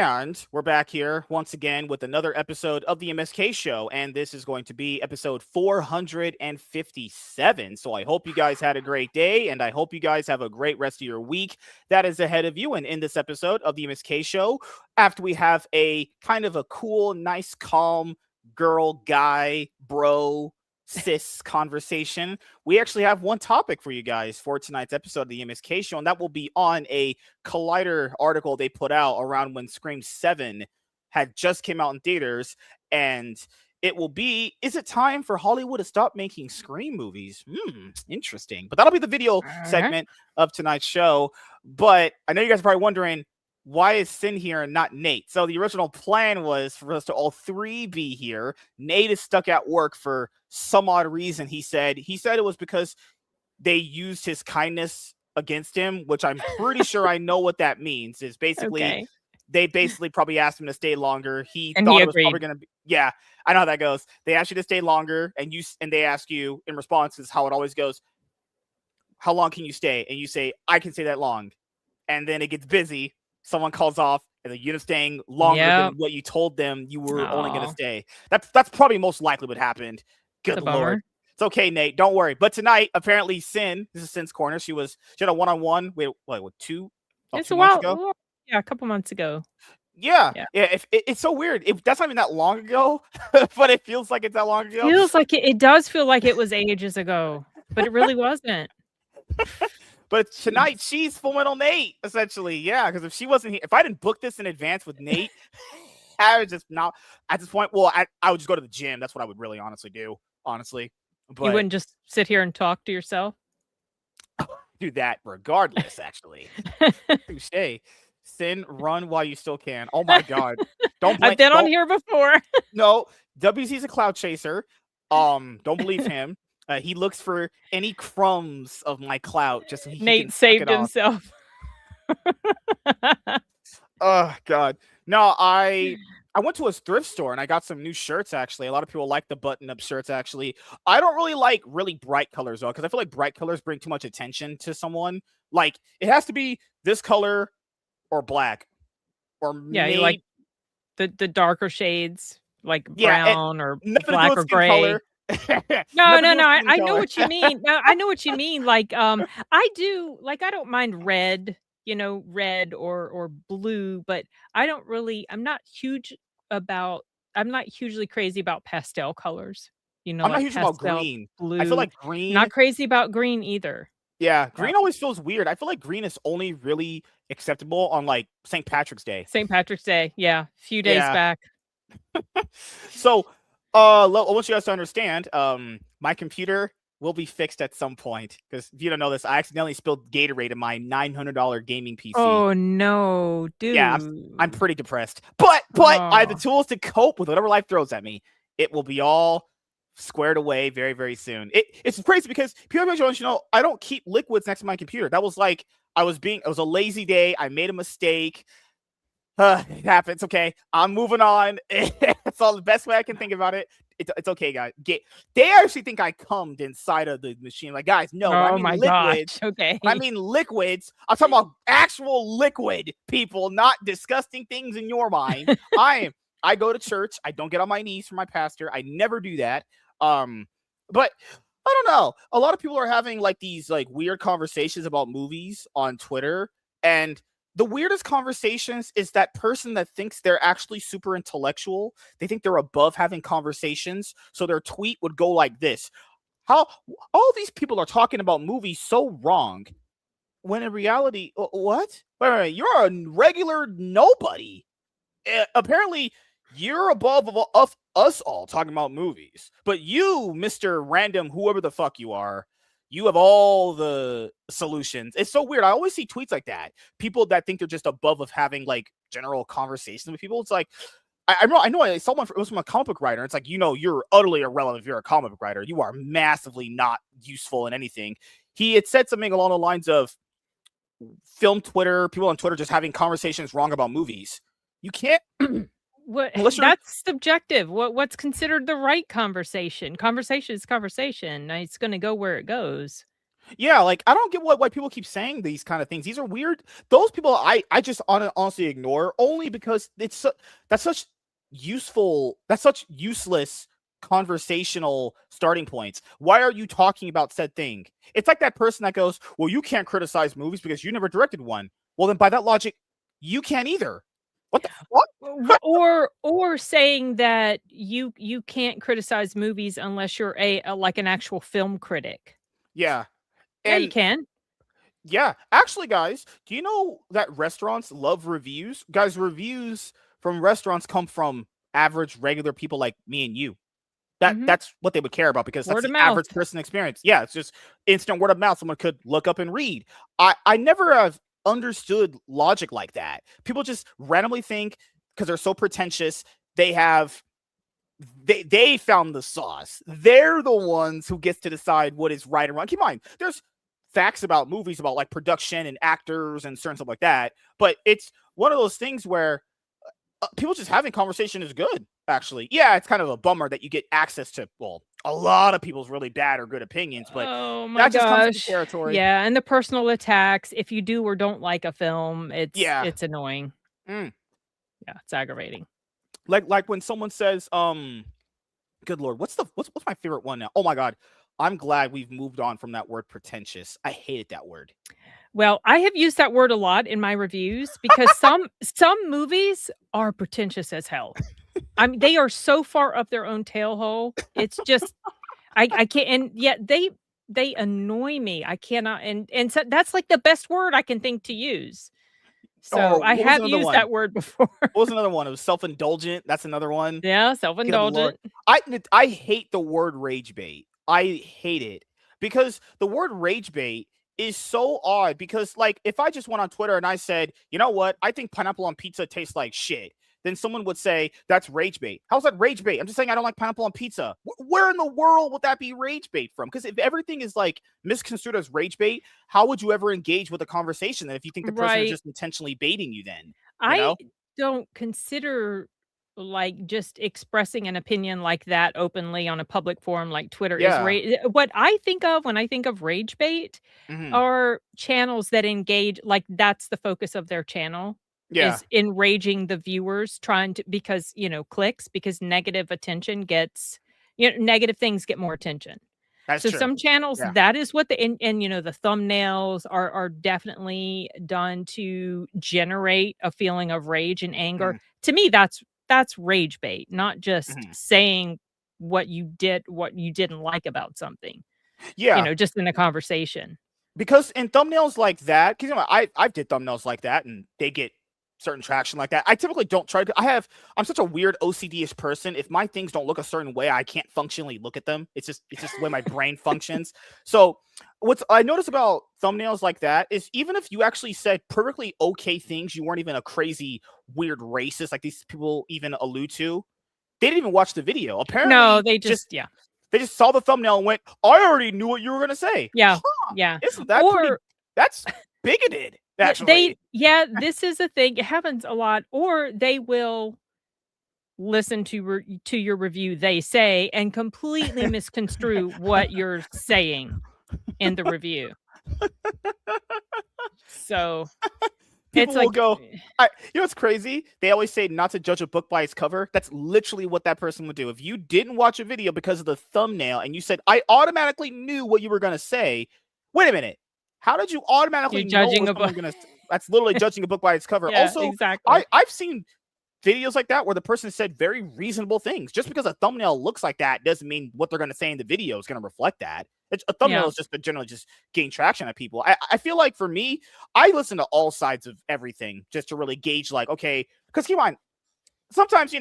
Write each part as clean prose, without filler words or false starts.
And we're back here once again with another episode of the MSK Show, and this is going to be episode 457. So I hope you guys had a great day, and I hope you guys have a great rest of your week that is ahead of you. And in this episode of the MSK Show, after we have a kind of a cool, nice, calm girl, guy, bro, cis conversation, we actually have one topic for you guys for tonight's episode of the MSK Show, and that will be on a Collider article they put out around when Scream 7 had just came out in theaters, and it will be, is it time for Hollywood to stop making Scream movies? Interesting. But that'll be the video segment of tonight's show. But I know you guys are probably wondering, why is Sin here and not Nate? So the original plan was for us to all three be here. Nate is stuck at work for some odd reason. He said it was because they used his kindness against him, which I'm pretty sure I know what that means. Is basically they basically probably asked him to stay longer. And thought it was probably going to be, yeah, I know how that goes. They asked you to stay longer, and they ask you in response, is how it always goes, how long can you stay? And you say, I can stay that long. And then it gets busy. Someone calls off, and then you're staying longer than what you told them you were only going to stay. That's probably most likely what happened. Good Lord. It's okay, Nate. Don't worry. But tonight, apparently, Sin, this is Sin's corner. She had a one-on-one. Wait, what, two? It's a while ago? Yeah, a couple months ago. Yeah. It's so weird. That's not even that long ago, but it feels like it's that long ago. It does feel like it was ages ago, but it really wasn't. But tonight, she's full metal Nate, essentially. Yeah, because if she wasn't here, if I didn't book this in advance with Nate, I would just not, at this point, well, I would just go to the gym. That's what I would really honestly do, honestly. But you wouldn't just sit here and talk to yourself? Do that regardless, actually. Touché. Sin, run while you still can. Oh my God. I've been on here before. No, WC's a cloud chaser. Don't believe him. He looks for any crumbs of my clout just so he Nate can saved himself. Oh God. No, I went to a thrift store and I got some new shirts, actually. A lot of people like the button-up shirts, actually. I don't really like really bright colors, though, because I feel like bright colors bring too much attention to someone. Like, it has to be this color or black. Or you like the darker shades, like brown or black or gray. Color. No. I know what you mean. No, I know what you mean. Like, I don't mind red, red or blue, but I'm not hugely crazy about pastel colors. I'm not huge about green. Blue. I feel like green. Not crazy about green either. Yeah, green always feels weird. I feel like green is only really acceptable on like St. Patrick's Day. Yeah, a few days back. So, I want you guys to understand, my computer will be fixed at some point, because if you don't know this, I accidentally spilled Gatorade in my $900 gaming PC. Oh no, dude. Yeah, I'm pretty depressed. But I have the tools to cope with whatever life throws at me. It will be all squared away very, very soon. It's crazy because people want you know, I don't keep liquids next to my computer. That was like it was a lazy day. I made a mistake. It happens. Okay, I'm moving on. It's all the best way I can think about it. It's okay, guys. They actually think I cummed inside of the machine. Like, guys, no. Oh my liquids. Gosh. Okay. I mean liquids. I'm talking about actual liquid, people, not disgusting things in your mind. I go to church. I don't get on my knees for my pastor. I never do that. But I don't know. A lot of people are having like these like weird conversations about movies on Twitter, and the weirdest conversations is that person that thinks they're actually super intellectual. They think they're above having conversations. So their tweet would go like this: how all these people are talking about movies so wrong, when in reality, what? Wait, you're a regular nobody. Apparently, you're above of us all talking about movies. But you, Mr. Random, whoever the fuck you are, you have all the solutions. It's so weird. I always see tweets like that. People that think they're just above of having like general conversations with people. It's like, I know I saw one, it was from a comic book writer. It's like, you're utterly irrelevant if you're a comic book writer. You are massively not useful in anything. He had said something along the lines of film Twitter, people on Twitter just having conversations wrong about movies. You can't. That's subjective. What's considered the right conversation? Conversation is conversation. It's going to go where it goes. Yeah, like I don't get why people keep saying these kind of things. These are weird. Those people I just honestly ignore only because that's such that's such useless conversational starting points. Why are you talking about said thing? It's like that person that goes, "Well, you can't criticize movies because you never directed one." Well, then by that logic, you can't either. What the fuck? Or saying that you can't criticize movies unless you're like an actual film critic. Yeah. Yeah, you And can. yeah, actually, guys, do you know that restaurants love reviews? Guys, reviews from restaurants come from average, regular people like me and you. That's what they would care about because that's Word the of mouth. average person experience. Yeah, it's just instant word of mouth. Someone could look up and read. I never have understood logic like that. People just randomly think because they're so pretentious, they found the sauce. They're the ones who gets to decide what is right and wrong. Keep in mind, there's facts about movies about like production and actors and certain stuff like that, but it's one of those things where people just having conversation is good. Actually, yeah, it's kind of a bummer that you get access to a lot of people's really bad or good opinions, but oh my that just comes with the gosh. territory. Yeah, and the personal attacks. If you do or don't like a film, Yeah, it's annoying. Yeah, it's aggravating. Like when someone says, good lord, what's my favorite one now? Oh my god, I'm glad we've moved on from that word pretentious. I hated that word. Well, I have used that word a lot in my reviews because some movies are pretentious as hell. I mean, they are so far up their own tail hole. It's just I can't, and yet they annoy me. I cannot, and so that's like the best word I can think to use. So Oh, I what was have another used one? that word before. What was another one? It was self-indulgent. That's another one. Yeah, Good lord. self-indulgent. I hate the word rage bait. I hate it because the word rage bait is so odd because like if I just went on Twitter and I said, "You know what? I think pineapple on pizza tastes like shit." Then someone would say, "That's rage bait." How's that rage bait? I'm just saying I don't like pineapple on pizza. Where in the world would that be rage bait from? Because if everything is like misconstrued as rage bait, how would you ever engage with a conversation then if you think the person is Right. just intentionally baiting you then? You I know? don't consider like just expressing an opinion like that openly on a public forum like Twitter is Yeah. what I think of when I think of rage bait Hmm. are channels that engage, like that's the focus of their channel Yeah. is enraging the viewers trying to, because clicks, because negative attention gets, negative things get more attention. That's So true. some channels, Yeah. that is what the, and the thumbnails are definitely done to generate a feeling of rage and anger. Mm, To me, that's rage bait, not just mhm. saying what you didn't like about something, Yeah, just in a conversation. because in thumbnails like that, because I've did thumbnails like that, and they get certain traction like that. I typically don't try to. I'm such a weird OCD-ish person. If my things don't look a certain way, I can't functionally look at them. It's just the way my brain functions. So what's I notice about thumbnails like that is even if you actually said perfectly okay things, you weren't even a crazy weird racist like these people even allude to. They didn't even watch the video. No, Apparently, they just just, yeah. they just saw the thumbnail and went, "I already knew what you were gonna say." Yeah, Huh? yeah. Isn't that pretty? Or That's bigoted, they actually. this is a thing, it happens a lot, or they will listen to your review, they say, and completely misconstrue what you're saying in the review. So, it's People will like go. What's crazy? They always say not to judge a book by its cover. That's literally what that person would do. If you didn't watch a video because of the thumbnail and you said, "I automatically knew what you were gonna say," wait a minute. How did you automatically you're know what judging a someone book. gonna? That's literally judging a book by its cover. Yeah, Also, exactly. I've seen videos like that where the person said very reasonable things. Just because a thumbnail looks like that doesn't mean what they're going to say in the video is going to reflect that. A thumbnail Yeah. is just to generally just gain traction at people. I feel like for me, I listen to all sides of everything just to really gauge, like, okay, because keep in mind, sometimes,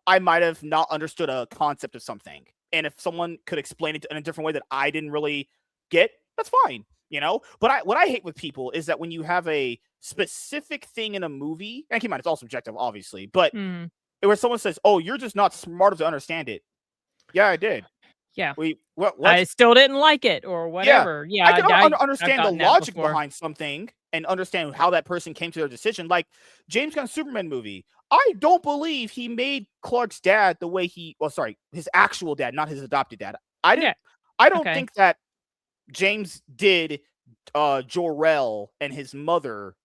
I might have not understood a concept of something. And if someone could explain it in a different way that I didn't really get, that's fine. But what I hate with people is that when you have a specific thing in a movie, and keep in mind, it's all subjective, obviously, but Mm. where someone says, "Oh, you're just not smart enough to understand it." Yeah, I did. Yeah. What? I still didn't like it or Yeah, whatever. Yeah, I can I've understand the gotten that logic before. behind something and understand how that person came to their decision. Like James Gunn's Superman movie, I don't believe he made Clark's dad the way his actual dad, not his adopted dad. I Yeah. didn't. I don't Okay. think that James did Jor-El and his mother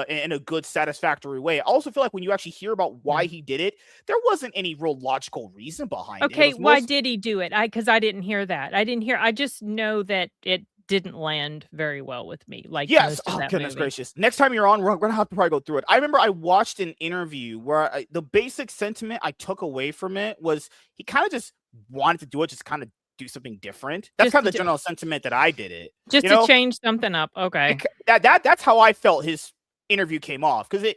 in a good, satisfactory way. I also feel like when you actually hear about why he did it, there wasn't any real logical reason behind it. Okay, why did he do it? Because I didn't hear that. I just know that it didn't land very well with me. Like, yes, most of that goodness movie. gracious. Next time you're on, we're gonna have to probably go through it. I remember I watched an interview where the basic sentiment I took away from it was he kind of just wanted to do it, just kind of do something different. That's kind of the general sentiment that I did it. Just to change something up. Okay. That's how I felt his interview came off. Because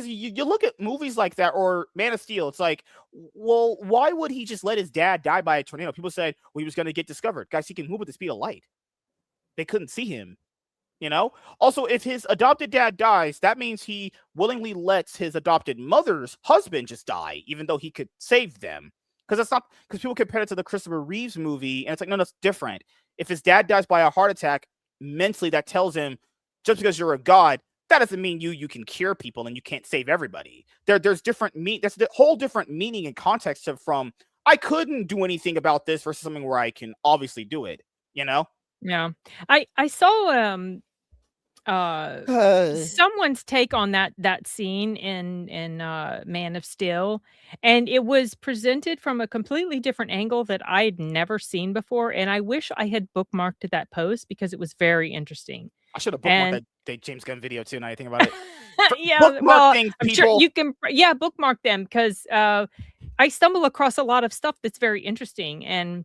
you look at movies like that or Man of Steel, it's like, well, why would he just let his dad die by a tornado? People said, well, he was going to get discovered. Guys, he can move at the speed of light. They couldn't see him. Also, if his adopted dad dies, that means he willingly lets his adopted mother's husband just die, even though he could save them. Because people compare it to the Christopher Reeves movie, and it's like, no, that's different. If his dad dies by a heart attack, mentally that tells him, just because you're a god, that doesn't mean you can cure people and you can't save everybody. There's different that's the whole different meaning and context from I couldn't do anything about this versus something where I can obviously do it. Yeah, I saw someone's take on that scene in Man of Steel, and it was presented from a completely different angle that I'd never seen before, and I wish I had bookmarked that post because it was very interesting. I should have bookmarked that James Gunn video too. Now I think about it. Yeah, well, I'm sure you can. Yeah, bookmark them because I stumble across a lot of stuff that's very interesting, and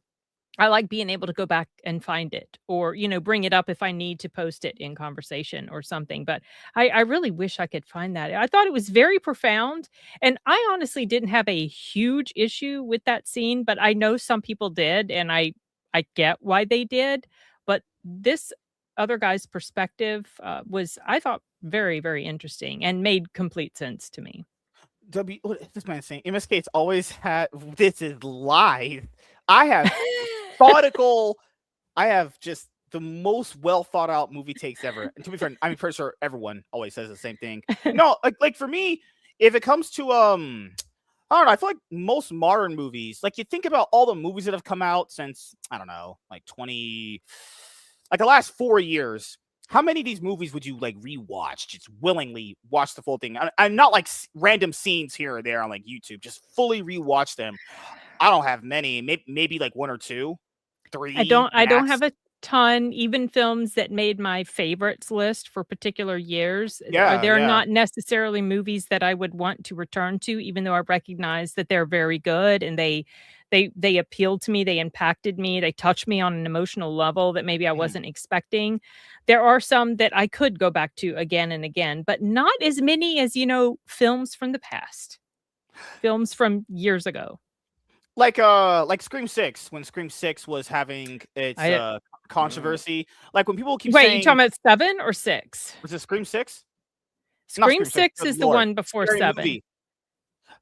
I like being able to go back and find it or, bring it up if I need to post it in conversation or something. But I really wish I could find that. I thought it was very profound. And I honestly didn't have a huge issue with that scene, but I know some people did. And I get why they did. But this other guy's perspective was, I thought, very, very interesting and made complete sense to me. What is this man saying? MSK, it's always had, this is live. I have I have just the most well thought out movie takes ever. And to be fair, I'm pretty sure everyone always says the same thing. No, like for me, if it comes to I don't know, I feel like most modern movies, like you think about all the movies that have come out since, I don't know, like the last 4 years. How many of these movies would you like rewatch? Just willingly watch the full thing. I'm not like random scenes here or there on like YouTube. Just fully rewatch them. I don't have many. Maybe like 1 or 2, 3. I don't have a ton. Even films that made my favorites list for particular years. They're not necessarily movies that I would want to return to, even though I recognize that they're very good and they appealed to me, they impacted me, they touched me on an emotional level that maybe I wasn't expecting. There are some that I could go back to again and again, but not as many as, films from the past. Films from years ago. Like Scream 6, when Scream 6 was having its controversy. Like when people keep saying... Wait, you talking about 7 or 6? Was it Scream 6? Scream 6 is the one before Scary 7. Movie.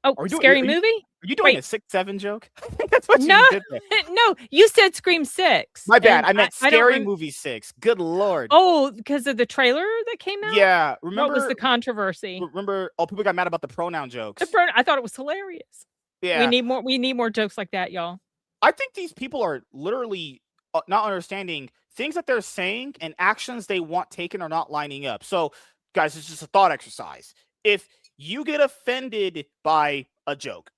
Oh, Scary Movie? Are you doing a 6-7 joke? That's what you did there. No, you said Scream 6. My bad. I meant Scary Movie 6. Good Lord. Oh, because of the trailer that came out? Yeah. Remember, what was the controversy? Remember, people got mad about the pronoun jokes. I thought it was hilarious. Yeah. We need more jokes like that, y'all. I think these people are literally not understanding things that they're saying and actions they want taken are not lining up. So, guys, it's just a thought exercise. If you get offended by a joke,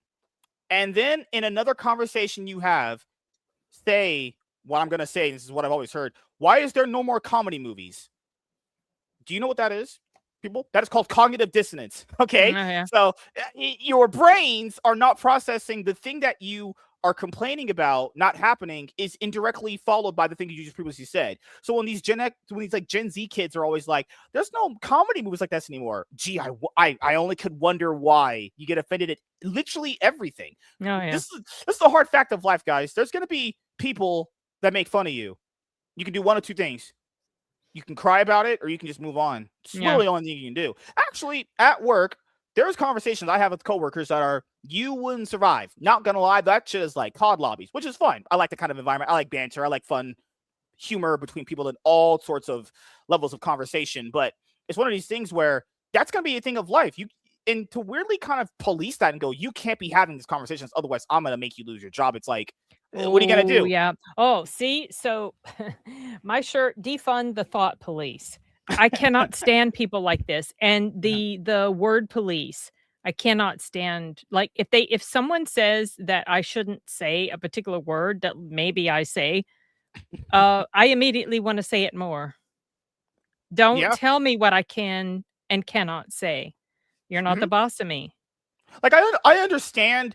and then in another conversation you have, say what I'm going to say, this is what I've always heard, why is there no more comedy movies? Do you know what that is? People, that is called cognitive dissonance. Okay. Yeah. So your brains are not processing the thing that you are complaining about not happening is indirectly followed by the thing you just previously said. So when these Gen Z kids are always like, there's no comedy movies like this anymore. Gee, I only could wonder why you get offended at literally everything. Oh, yeah. This is the hard fact of life, guys. There's going to be people that make fun of you. You can do one of two things. You can cry about it or you can just move on. It's really the only thing you can do. Actually, at work, there's conversations I have with coworkers that are, you wouldn't survive. Not gonna lie, that shit is like COD lobbies, which is fun. I like the kind of environment. I like banter. I like fun humor between people in all sorts of levels of conversation. But it's one of these things where that's gonna be a thing of life. And to weirdly kind of police that and go, you can't be having these conversations, otherwise I'm gonna make you lose your job. It's like, What are you gonna Oh, do? yeah. Oh, see? So, my shirt, defund the thought police. I cannot stand people like this, and Yeah. the word police, I cannot stand like, if someone says that I shouldn't say a particular word that maybe I say, I immediately wanna say it more. Don't Yeah. tell me what I can and cannot say. You're not the Mhm. boss of me. Like, I understand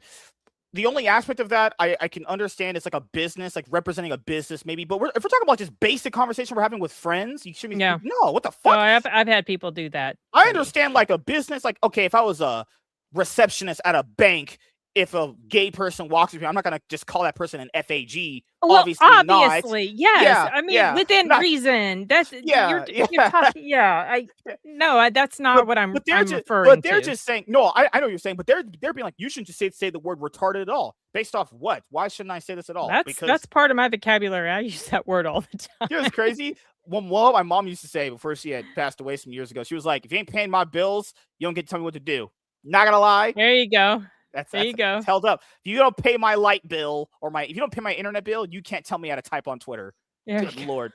the only aspect of that I can understand is like a business, like representing a business maybe. But if we're talking about just basic conversation we're having with friends, you should be Yeah. no, what the Oh, fuck? I've had people do that I to me. understand like a business, like okay, if I was a receptionist at a bank, if a gay person walks with me, I'm not gonna just call that person an FAG. Well, Obviously not. obviously, yes. Yeah, I mean, yeah, within not reason. That's yeah, you're yeah. talking yeah, no, that's not what I'm But referring they're to. just saying no. I know what you're saying, but they're being like you shouldn't just say the word retarded at all. Based off what? Why shouldn't I say this at all? That's Because part of my vocabulary. I use that word all the you know time. what's crazy? What my mom used to say before she had passed away some years ago. She was like, "If you ain't paying my bills, you don't get to tell me what to do." Not gonna lie, There you go. that's There that's you go. it's held up. If you don't pay my light bill or if you don't pay my internet bill, you can't tell me how to type on Twitter. There Good you lord.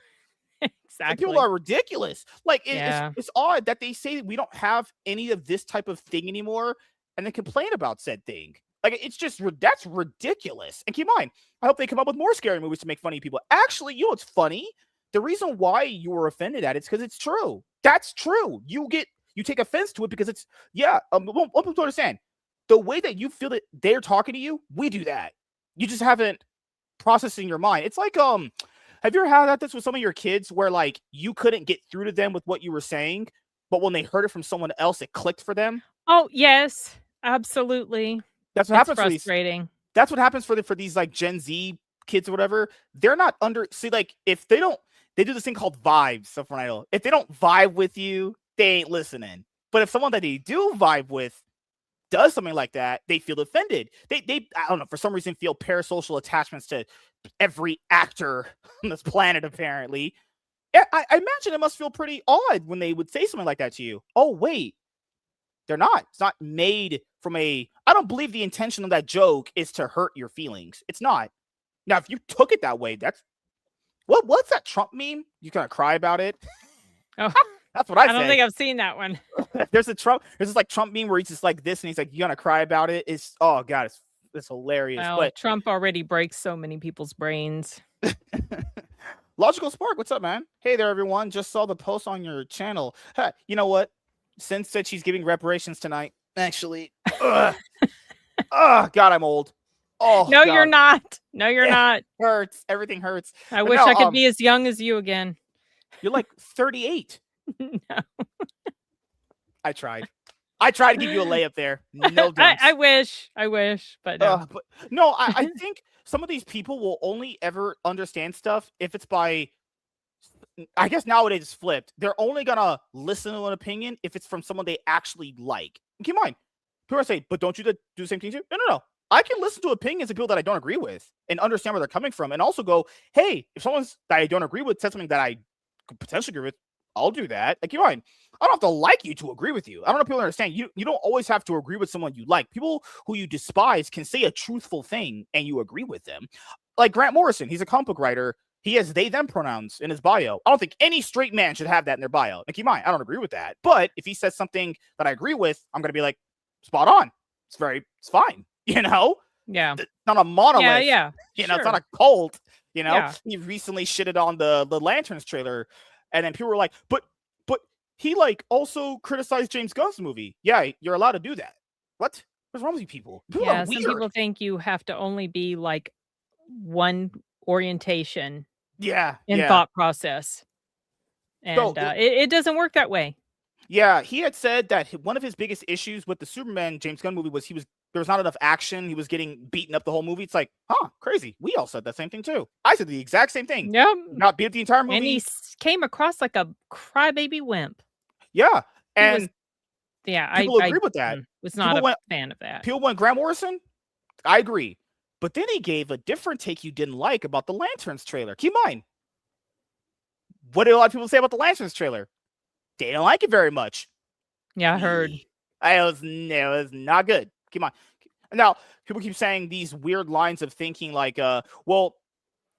go. Like people Exactly. are ridiculous. Like Yeah. it's odd that they say we don't have any of this type of thing anymore, and then complain about said thing. Like it's just that's ridiculous. And keep in mind, I hope they come up with more scary movies to make funny of people. Actually, you know what's funny? The reason why you were offended at it's because it's true. That's true. You take offense to it because it's yeah. What people understand the way that you feel that they're talking to you, we do that. You just haven't processing your mind. It's like have you ever had this with some of your kids where like you couldn't get through to them with what you were saying, but when they heard it from someone else, it clicked for them? Oh, yes. Absolutely. That's what It's happens for these. frustrating. That's what happens for these like Gen Z kids or whatever. They're not under see like if they don't they do this thing called vibes. So for example, if they don't vibe with you, they ain't listening. But if someone that they do vibe with does something like that, they feel offended. They I don't know, for some reason feel parasocial attachments to every actor on this planet, apparently. Yeah, I imagine it must feel pretty odd when they would say something like that to you. Oh, wait, they're not. It's not made from a. I don't believe the intention of that joke is to hurt your feelings. It's not. Now, if you took it that way, that's what's that Trump meme? You gonna cry about it? Oh, That's what I I don't say. think I've seen that one. There's this like Trump meme where he's just like this and he's like, you gonna cry about it? It's oh god, it's hilarious. Well, But Trump already breaks so many people's brains. Logical Spark, what's up, man? Hey there, everyone. Just saw the post on your channel. Huh, you know what? Sin said she's giving reparations tonight. Actually, oh god, I'm old. Oh No, god, you're not. No, you're it not. hurts. Everything hurts. I But wish no, I could be as young as you again. you're like 38. No. I tried. I tried to give you a layup there. No dunks. I wish, but no. But no, I think some of these people will only ever understand stuff if it's by. I guess nowadays it's flipped. They're only gonna listen to an opinion if it's from someone they actually like. And keep in mind, people say, "But don't you do the same thing too?" No. I can listen to opinions of people that I don't agree with and understand where they're coming from, and also go, "Hey, if someone's that I don't agree with said something that I could potentially agree with, I'll do that." Like, keep in mind, I don't have to like you to agree with you. I don't know if people understand. You don't always have to agree with someone you like. People who you despise can say a truthful thing and you agree with them. Like Grant Morrison, he's a comic book writer. He has they them pronouns in his bio. I don't think any straight man should have that in their bio. Like, keep in mind, I don't agree with that. But if he says something that I agree with, I'm gonna be like, spot on. It's fine. You know? Yeah. It's not a monolith. Yeah. You know, Sure. it's not a cult. You know, Yeah. he recently shitted on the Lanterns trailer, and then people were like, but he like also criticized James Gunn's movie. Yeah, you're allowed to do that. What? What's wrong with you people? People Yeah, are some weird. people think you have to only be like one orientation Yeah, in yeah. thought process. And it doesn't work that way. Yeah, he had said that one of his biggest issues with the Superman James Gunn movie was there was not enough action. He was getting beaten up the whole movie. It's like, crazy. We all said that same thing too. I said the exact same thing. Yep. Not beat up the entire And he movie. came across like a crybaby wimp. Yeah, and people agree with that. Was not People a fan of that. People went Grant Morrison. I agree, but then he gave a different take you didn't like about the Lanterns trailer. Keep in mind, what did a lot of people say about the Lanterns trailer? They don't like it very much. Yeah, I heard. It was not good. Keep on. Now, people keep saying these weird lines of thinking like, well,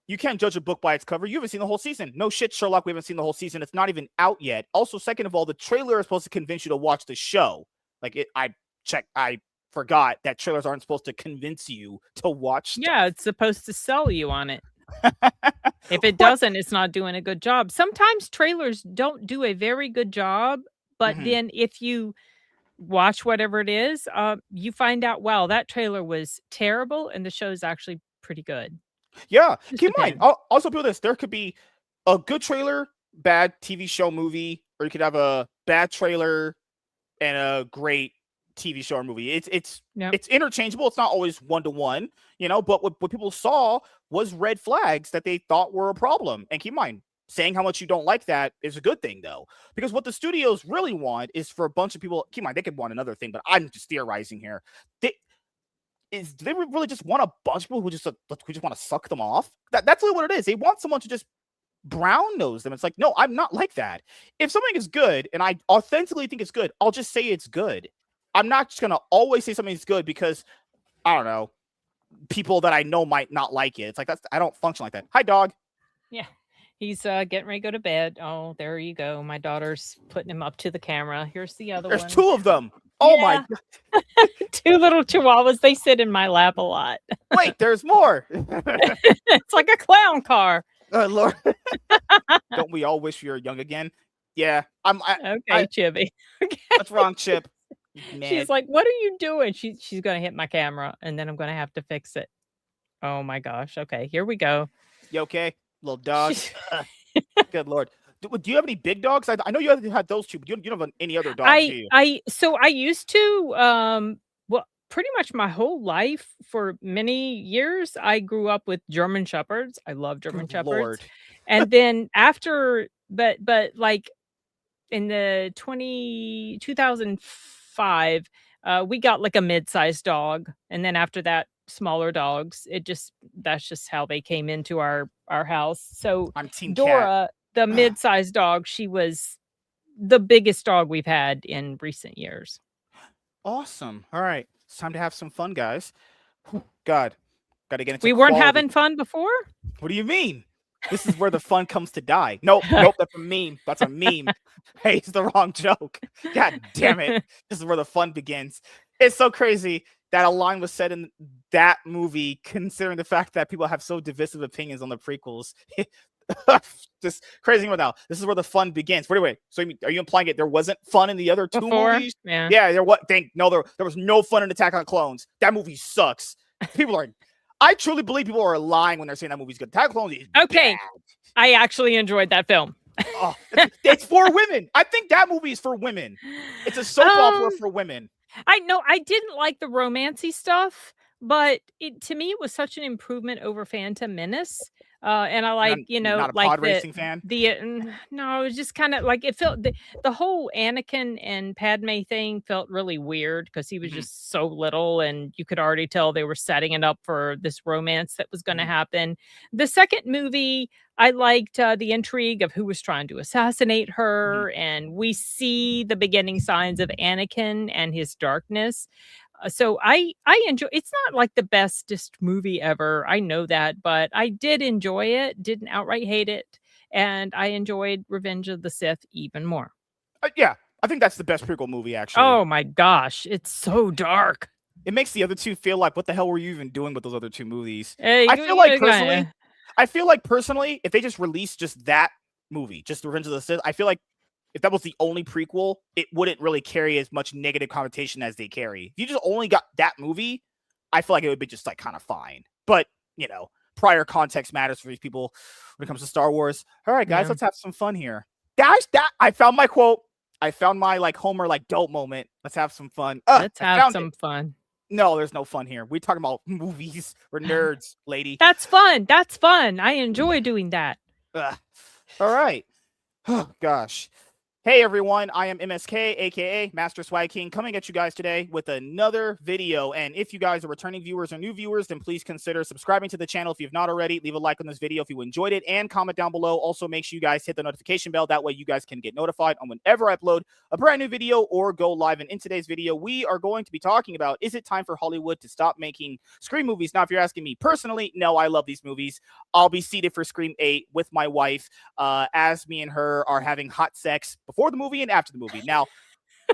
you can't judge a book by its cover. You haven't seen the whole season. No shit, Sherlock. We haven't seen the whole season. It's not even out yet. Also, second of all, the trailer is supposed to convince you to watch the show. I forgot that trailers aren't supposed to convince you to watch stuff. Yeah, it's supposed to sell you on it. If it doesn't, it's not doing a good job. Sometimes trailers don't do a very good job, but then if you watch whatever it is, you find out, wow, that trailer was terrible and the show is actually pretty good. Yeah, keep in mind, also feel this, there could be a good trailer, bad TV show, movie, or you could have a bad trailer and a great TV show or movie. It's interchangeable. It's not always 1-to-1, but what people saw was red flags that they thought were a problem. And keep in mind, saying how much you don't like that is a good thing, though, because what the studios really want is for a bunch of people. Keep in mind, they could want another thing, but I'm just theorizing here. Do they really just want a bunch of people who just want to suck them off? That's really what it is. They want someone to just brown nose them. It's like, no, I'm not like that. If something is good and I authentically think it's good, I'll just say it's good. I'm not just gonna always say something's good because I don't know, people that I know might not like it. It's like I don't function like that. Hi, dog. Yeah. He's getting ready to go to bed. Oh, there you go. My daughter's putting him up to the camera. Here's the other one. There's two of them. Oh my God. Two little chihuahuas. They sit in my lap a lot. Wait, there's more. It's like a clown car. Oh, Lord. Don't we all wish we were young again? Yeah. Okay, Chippy. Okay. What's wrong, Chip? She's like, what are you doing? She's going to hit my camera, and then I'm going to have to fix it. Oh, my gosh. Okay, here we go. You okay? Little dog. Good Lord. Do you have any big dogs? I know you had those two, but you don't have any other dogs, do you? I used to, well, pretty much my whole life for many years, I grew up with German Shepherds. I love German Shepherds. Lord. And then after, but like in the 2005, we got like a mid-sized dog. And then after that, smaller dogs. That's just how they came into our house. So I'm Team Dora, Cat. The mid-sized dog, she was the biggest dog we've had in recent years. Awesome. All right. It's time to have some fun, guys. God. Got to get into We weren't having fun before? What do you mean? This is where the fun comes to die. Nope, that's a meme. That's a meme. Hey, it's the wrong joke. God damn it. This is where the fun begins. It's so crazy that a line was said in that movie, considering the fact that people have so divisive opinions on the prequels. Just crazy now. This is where the fun begins. Wait. So are you implying there wasn't fun in the other two movies? Yeah. There was no fun in Attack on Clones. That movie sucks. I truly believe people are lying when they're saying that movie's good. Attack on Clones is okay. Bad. I actually enjoyed that film. Oh, it's for women. I think that movie is for women. It's a soap opera for women. I know I didn't like the romancy stuff, but to me, it was such an improvement over Phantom Menace. And I like, not a pod racing fan. No, it was just kind of like it felt the whole Anakin and Padme thing felt really weird because he was just so little, and you could already tell they were setting it up for this romance that was going to happen. The second movie, I liked the intrigue of who was trying to assassinate her, and we see the beginning signs of Anakin and his darkness. So I enjoy. It's not like the bestest movie ever. I know that, but I did enjoy it. Didn't outright hate it, and I enjoyed Revenge of the Sith even more. Yeah, I think that's the best prequel movie. Actually. Oh my gosh, it's so dark. It makes the other two feel like, what the hell were you even doing with those other two movies? I feel like personally, if they just released just that movie, just Revenge of the Sith, I feel like if that was the only prequel, it wouldn't really carry as much negative connotation as they carry. If you just only got that movie, I feel like it would be just like kind of fine. But, prior context matters for these people when it comes to Star Wars. All right, guys, let's have some fun here. Guys, I found my quote. I found my Homer dope moment. Let's have some fun. Let's have some fun. No, there's no fun here. We're talking about movies. We're nerds, lady. That's fun. That's fun. I enjoy doing that. All right. Oh, gosh. Hey everyone, I am MSK, aka Master Swag King, coming at you guys today with another video. And if you guys are returning viewers or new viewers, then please consider subscribing to the channel if you've not already. Leave a like on this video if you enjoyed it and comment down below. Also, make sure you guys hit the notification bell. That way you guys can get notified on whenever I upload a brand new video or go live. And in today's video, we are going to be talking about, is it time for Hollywood to stop making Scream movies? Now, if you're asking me personally, no, I love these movies. I'll be seated for Scream 8 with my wife as me and her are having hot sex before the movie and after the movie. Now,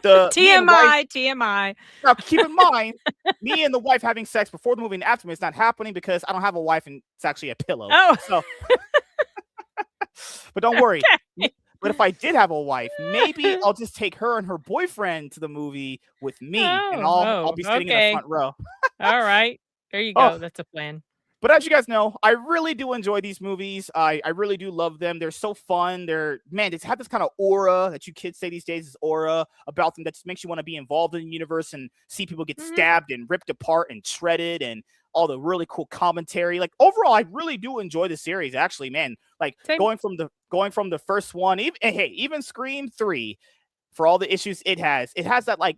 the TMI. Now, keep in mind, me and the wife having sex before the movie and after the movie is not happening because I don't have a wife and it's actually a pillow. Oh, so, but don't worry. Okay. But if I did have a wife, maybe I'll just take her and her boyfriend to the movie with me, and I'll be sitting in the front row. All right, there you go. That's a plan. But as you guys know, I really do enjoy these movies. I really do love them. They're so fun. They have this kind of aura that you kids say these days, this aura about them that just makes you want to be involved in the universe and see people get stabbed and ripped apart and shredded and all the really cool commentary. Like overall, I really do enjoy the series. Actually, man, like going from the first one, even Scream 3, for all the issues it has that like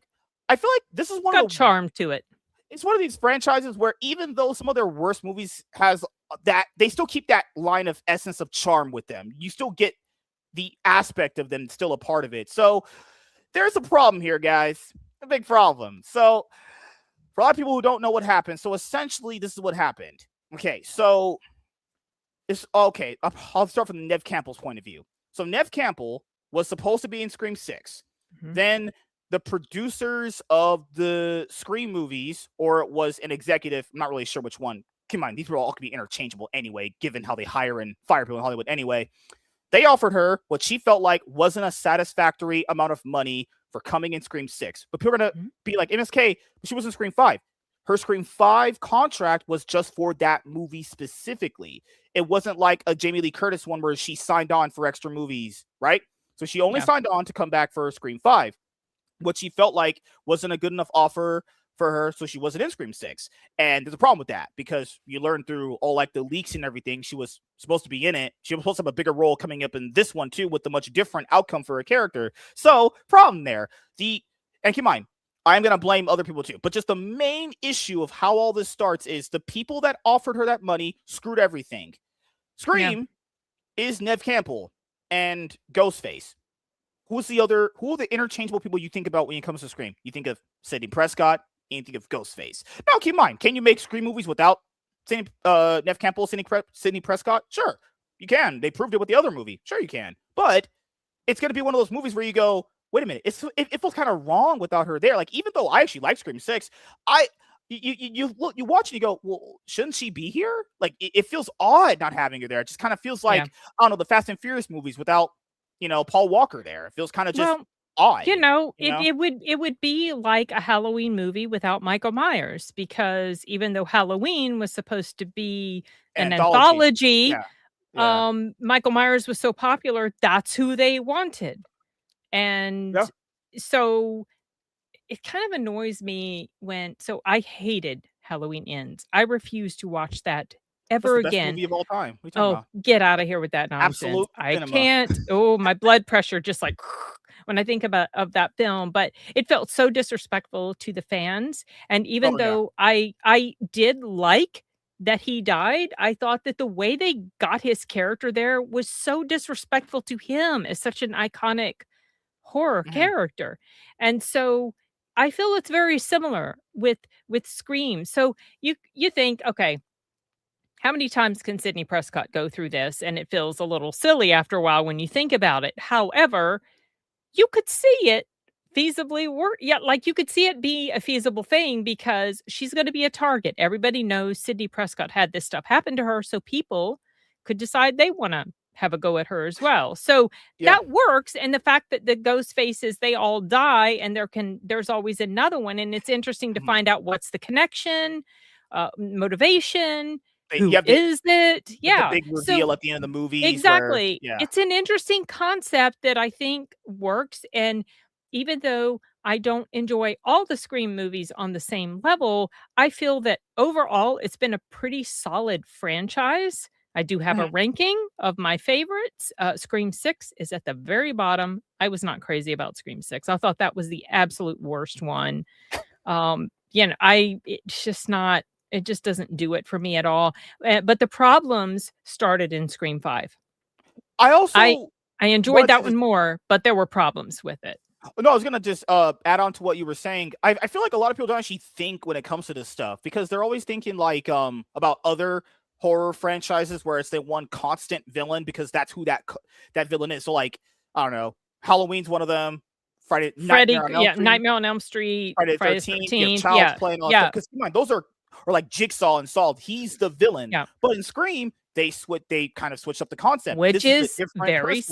I feel like this is one of the charm to it. It's one of these franchises where even though some of their worst movies has that, they still keep that line of essence of charm with them. You still get the aspect of them still a part of it. So there's a problem here, guys. A big problem. So for a lot of people who don't know what happened, so essentially this is what happened. Okay, so I'll start from Neve Campbell's point of view. So Neve Campbell was supposed to be in Scream 6. Then the producers of the Scream movies, or it was an executive, I'm not really sure which one. Keep in mind, these people all could be interchangeable anyway, given how they hire and fire people in Hollywood anyway. They offered her what she felt like wasn't a satisfactory amount of money for coming in Scream 6. But people are going to be like, MSK, she was in Scream 5. Her Scream 5 contract was just for that movie specifically. It wasn't like a Jamie Lee Curtis one where she signed on for extra movies, right? So she only signed on to come back for Scream 5. What she felt like wasn't a good enough offer for her, so she wasn't in Scream 6. And there's a problem with that because you learn through all like the leaks and everything, she was supposed to be in it. She was supposed to have a bigger role coming up in this one too, with a much different outcome for her character. So problem there. And keep in mind, I'm going to blame other people too, but just the main issue of how all this starts is the people that offered her that money screwed everything. Scream is Neve Campbell and Ghostface. Who are the interchangeable people you think about when it comes to Scream? You think of Sidney Prescott, and you think of Ghostface. Now, keep in mind, can you make Scream movies without Neve Campbell, Sidney Prescott? Sure, you can. They proved it with the other movie. Sure, you can. But it's going to be one of those movies where you go, wait a minute, it feels kind of wrong without her there. Like, even though I actually like Scream 6, you watch and you go, well, shouldn't she be here? Like, it feels odd not having her there. It just kind of feels like, I don't know, the Fast and Furious movies without Paul Walker there. It feels kind of just odd. It would be like a Halloween movie without Michael Myers, because even though Halloween was supposed to be an anthology, Michael Myers was so popular, that's who they wanted. And so it kind of annoys me so I hated Halloween Ends. I refuse to watch that ever That's the again. Best movie of all time. Get out of here with that nonsense. Absolute cinema. Can't. Oh, my blood pressure just like when I think of that film. But it felt so disrespectful to the fans. And even though I did like that he died, I thought that the way they got his character there was so disrespectful to him as such an iconic horror character. And so I feel it's very similar with Scream. So you think, okay, how many times can Sidney Prescott go through this? And it feels a little silly after a while when you think about it. However, you could see it feasibly work. Yeah, like you could see it be a feasible thing because she's going to be a target. Everybody knows Sidney Prescott had this stuff happen to her, so people could decide they want to have a go at her as well. So that works. And the fact that the ghost faces, they all die, and there's always another one. And it's interesting to find out what's the connection, motivation. Is it? Yeah. The big reveal at the end of the movie. Exactly. It's an interesting concept that I think works. And even though I don't enjoy all the Scream movies on the same level, I feel that overall it's been a pretty solid franchise. I do have a ranking of my favorites. Scream 6 is at the very bottom. I was not crazy about Scream 6. I thought that was the absolute worst one. It's just not, it just doesn't do it for me at all. But the problems started in Scream 5. I enjoyed that one more, but there were problems with it. No, I was gonna just add on to what you were saying. I feel like a lot of people don't actually think when it comes to this stuff, because they're always thinking like about other horror franchises where it's the one constant villain, because that's who that villain is. So like, I don't know, Halloween's one of them. Nightmare on Elm Street, Friday the 13th, Child's Play, and all that. Because come on, those are like Jigsaw and Saw. He's the villain. Yeah. But in Scream, they kind of switched up the concept, which is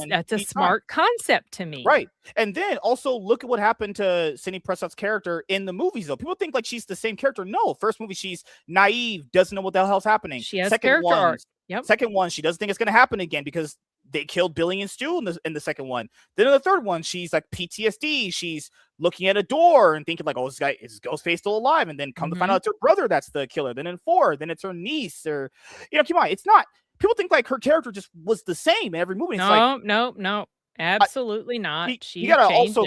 that's a smart concept to me. Right. And then also look at what happened to Sidney Prescott's character in the movies, though. People think like she's the same character. No, first movie she's naive, doesn't know what the hell's happening. She has character arc. Yep. Second one, she doesn't think it's going to happen again because they killed Billy and Stu in the second one. Then in the third one, she's like PTSD. She's looking at a door and thinking like, oh, this guy is Ghostface still alive? And then come to find out it's her brother that's the killer. Then in 4, then it's her niece, or come on, it's not. People think like her character just was the same in every movie. No, absolutely not. You gotta also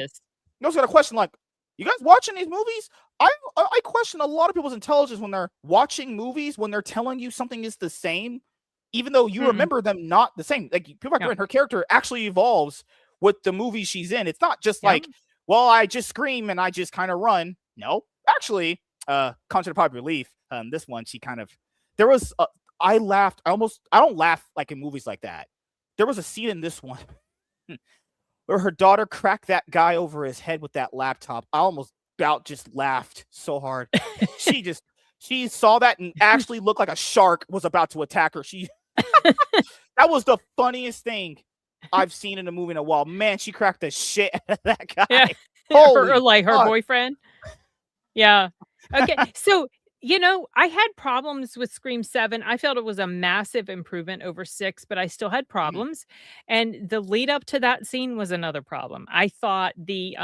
got a question like, you guys watching these movies? I question a lot of people's intelligence when they're watching movies, when they're telling you something is the same, even though you remember them not the same. Like people like her character actually evolves with the movie she's in. It's not just like, well, I just scream and I just kind of run. No, actually, contrary to popular belief, this one she kind of I laughed. I don't laugh like in movies like that. There was a scene in this one where her daughter cracked that guy over his head with that laptop. I almost about just laughed so hard. She saw that and actually looked like a shark was about to attack her. That was the funniest thing I've seen in a movie in a while. Man, she cracked the shit out of that guy. Yeah. Her boyfriend. Yeah. Okay. So, I had problems with Scream 7. I felt it was a massive improvement over 6, but I still had problems. And the lead up to that scene was another problem. I thought it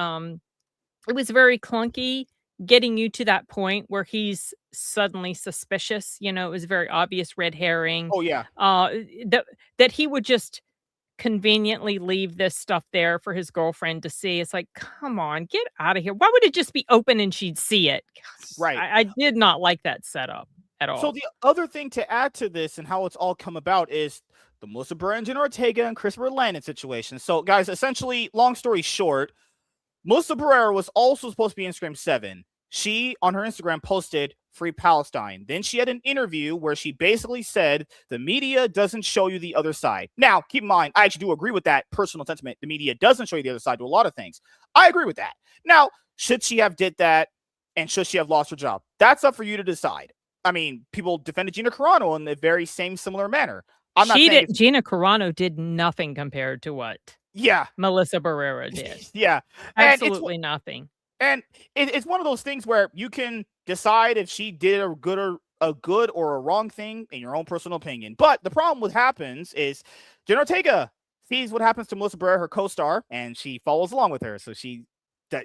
was very clunky getting you to that point where he's suddenly suspicious. It was a very obvious red herring. Oh, yeah. That he would just conveniently leave this stuff there for his girlfriend to see. It's like, come on, get out of here. Why would it just be open and she'd see it? Right. I did not like that setup at all. So the other thing to add to this and how it's all come about is the Melissa Benoist, Jenna Ortega, and Christopher Landon situation. So guys, essentially, long story short, Melissa Barrera was also supposed to be in Scream 7. She, on her Instagram, posted Free Palestine. Then she had an interview where she basically said the media doesn't show you the other side. Now, keep in mind, I actually do agree with that personal sentiment. The media doesn't show you the other side to a lot of things. I agree with that. Now, should she have did that and should she have lost her job? That's up for you to decide. I mean, people defended Gina Carano in the very same similar manner. Gina Carano did nothing compared to what Melissa Barrera did. Absolutely nothing. And it's one of those things where you can decide if she did a good or a wrong thing in your own personal opinion. But the problem with happens is Jenna Ortega sees what happens to Melissa Barrera, her co-star, and she follows along with her. So she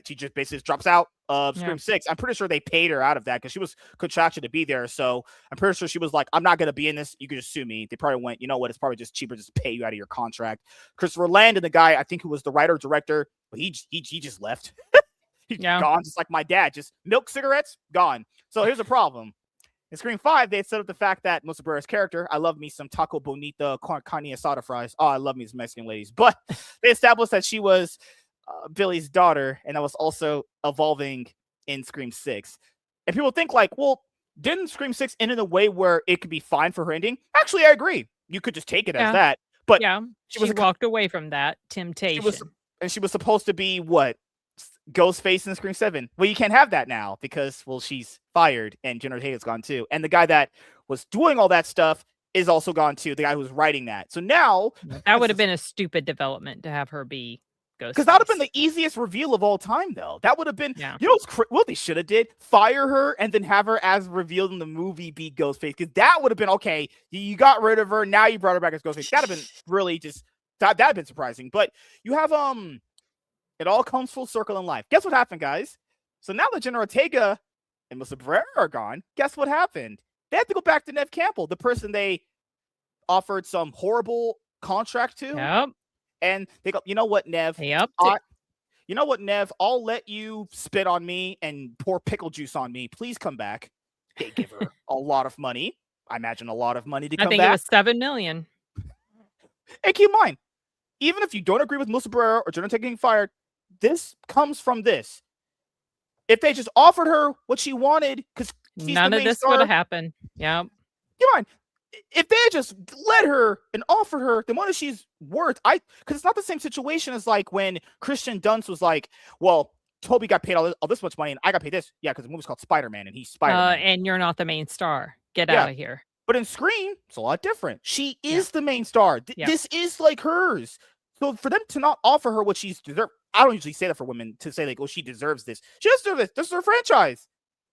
just basically drops out of Scream 6. I'm pretty sure they paid her out of that because she was contracted to be there. So I'm pretty sure she was like, I'm not going to be in this. You can just sue me. They probably went, you know what? It's probably just cheaper just to pay you out of your contract. Christopher Landon, the guy, I think who was the writer, director, but he just left. He's gone, just like my dad. Just milk cigarettes, gone. So here's a problem. In Scream 5, they set up the fact that Melissa Barrera's character, I love me some taco bonita carne asada fries. Oh, I love me some Mexican ladies. But they established that she was Billy's daughter, and that was also evolving in Scream 6. And people think like, well, didn't Scream 6 end in a way where it could be fine for her ending? Actually, I agree. You could just take it as that. But she walked away from that temptation. She was supposed to be what? Ghostface in Scream 7. Well, you can't have that now because, well, she's fired and Jenna Ortega's gone too. And the guy that was doing all that stuff is also gone too. The guy who was writing that. So now that would have been a stupid development to have her be Ghostface. Because that would have been the easiest reveal of all time, though. That would have been, what they should have did? Fire her and then have her as revealed in the movie be Ghostface. Because that would have been, okay, you got rid of her. Now you brought her back as Ghostface. That would have been really just, that'd have been surprising. But you have, it all comes full circle in life. Guess what happened, guys? So now that Jenna Ortega and Melissa Barrera are gone, guess what happened? They had to go back to Neve Campbell, the person they offered some horrible contract to. Yep. And they go, you know what, Nev? Yep. You know what, Nev? I'll let you spit on me and pour pickle juice on me. Please come back. They give her a lot of money. I imagine a lot of money to come back. I think it was $7 million. And keep in mind, even if you don't agree with Melissa Barrera or Jenna Ortega getting fired, this comes from this. If they just offered her what she wanted, because none of this would have happened. Yeah. Keep in mind, if they had just let her and offered her the money she's worth, because it's not the same situation as like when Christian Dunst was like, well, Toby got paid all this much money and I got paid this. Yeah, because the movie's called Spider-Man and he's Spider-Man. And you're not the main star. Get out of here. But in Scream, it's a lot different. She is the main star. This is like hers. So for them to not offer her what she's deserved, I don't usually say that for women to say like, oh, she deserves this. She does deserve this. This is her franchise.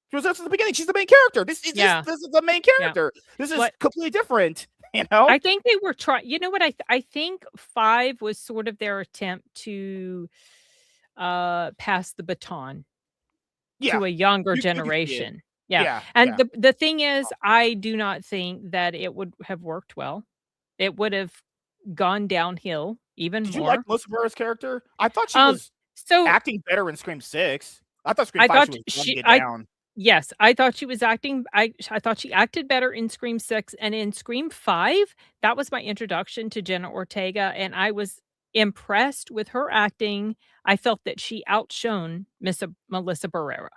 She was there since the beginning. She's the main character. This is the main character. This is completely different. You know, I think they were trying. You know what? I think 5 was sort of their attempt to pass the baton to a younger generation. And the thing is, I do not think that it would have worked well. It would have gone downhill even more. Did you like Melissa Barrera's character? I thought she was acting better in Scream 6. I thought Scream 5 she was down. Yes, I thought she was acting. I thought she acted better in Scream 6, and in Scream 5, that was my introduction to Jenna Ortega, and I was impressed with her acting. I felt that she outshone Melissa Barrera.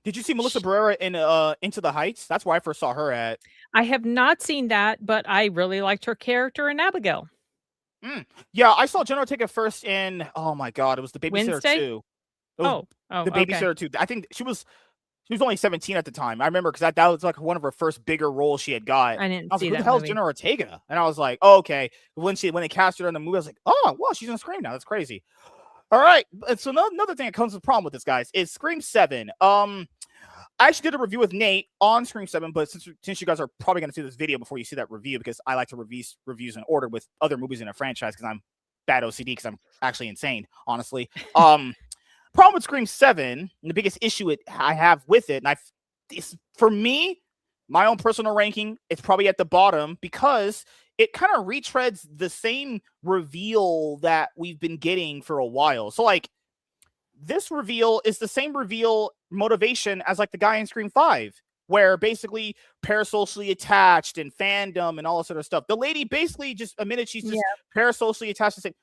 Did you see Melissa Barrera in Into the Heights? That's where I first saw her at. I have not seen that, but I really liked her character in Abigail. Yeah, I saw Jenna Ortega first in, oh my God, it was The Babysitter Wednesday? 2. The Babysitter 2. I think she was only 17 at the time. I remember because that was like one of her first bigger roles she had got. I didn't was see like, that. Who the hell is Jenna Ortega? And I was like, oh, okay. When they cast her in the movie, I was like, oh, well, she's in Scream now. That's crazy. All right. So another thing that comes with a problem with this, guys, is Scream 7. I actually did a review with Nate on Scream 7, but since you guys are probably going to see this video before you see that review, because I like to reviews in order with other movies in a franchise because I'm bad OCD because I'm actually insane, honestly. Problem with Scream 7, and the biggest issue I have with it, and for me, my own personal ranking, it's probably at the bottom because it kind of retreads the same reveal that we've been getting for a while. So like, this reveal is the same reveal motivation as like the guy in Scream 5, where basically parasocially attached and fandom and all this sort of stuff. The lady basically just admitted she's just parasocially attached and saying,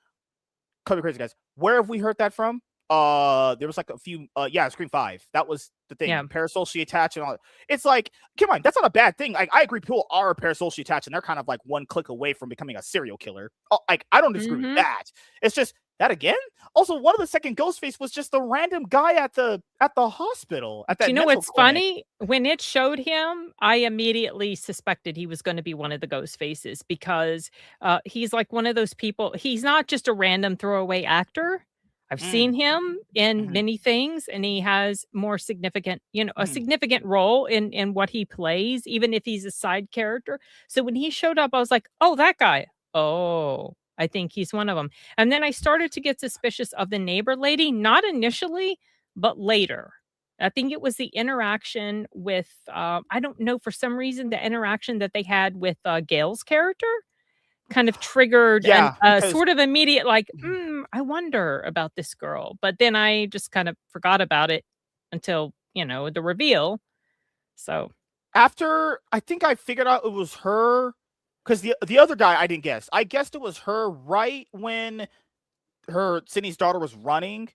"Call me crazy, guys. Where have we heard that from?" There was like a few, Scream 5. That was the thing. Yeah. Parasocially attached and all that. It's like, come on, that's not a bad thing. Like, I agree, people are parasocially attached and they're kind of like one click away from becoming a serial killer. Like, I don't disagree with that. It's just that again. Also, one of the second Ghostface was just the random guy at the hospital. At that. Do you know what's funny? When it showed him, I immediately suspected he was going to be one of the Ghostfaces because he's like one of those people. He's not just a random throwaway actor. I've seen him in many things, and he has more significant, a significant role in what he plays, even if he's a side character. So when he showed up, I was like, oh, that guy. Oh, I think he's one of them. And then I started to get suspicious of the neighbor lady, not initially, but later. I think it was the interaction with, I don't know, for some reason, the interaction that they had with Gail's character kind of triggered a sort of immediate, like, I wonder about this girl. But then I just kind of forgot about it until, the reveal. So after, I think I figured out it was her, because the other guy I didn't guess. I guessed it was her right when Sydney's daughter was running.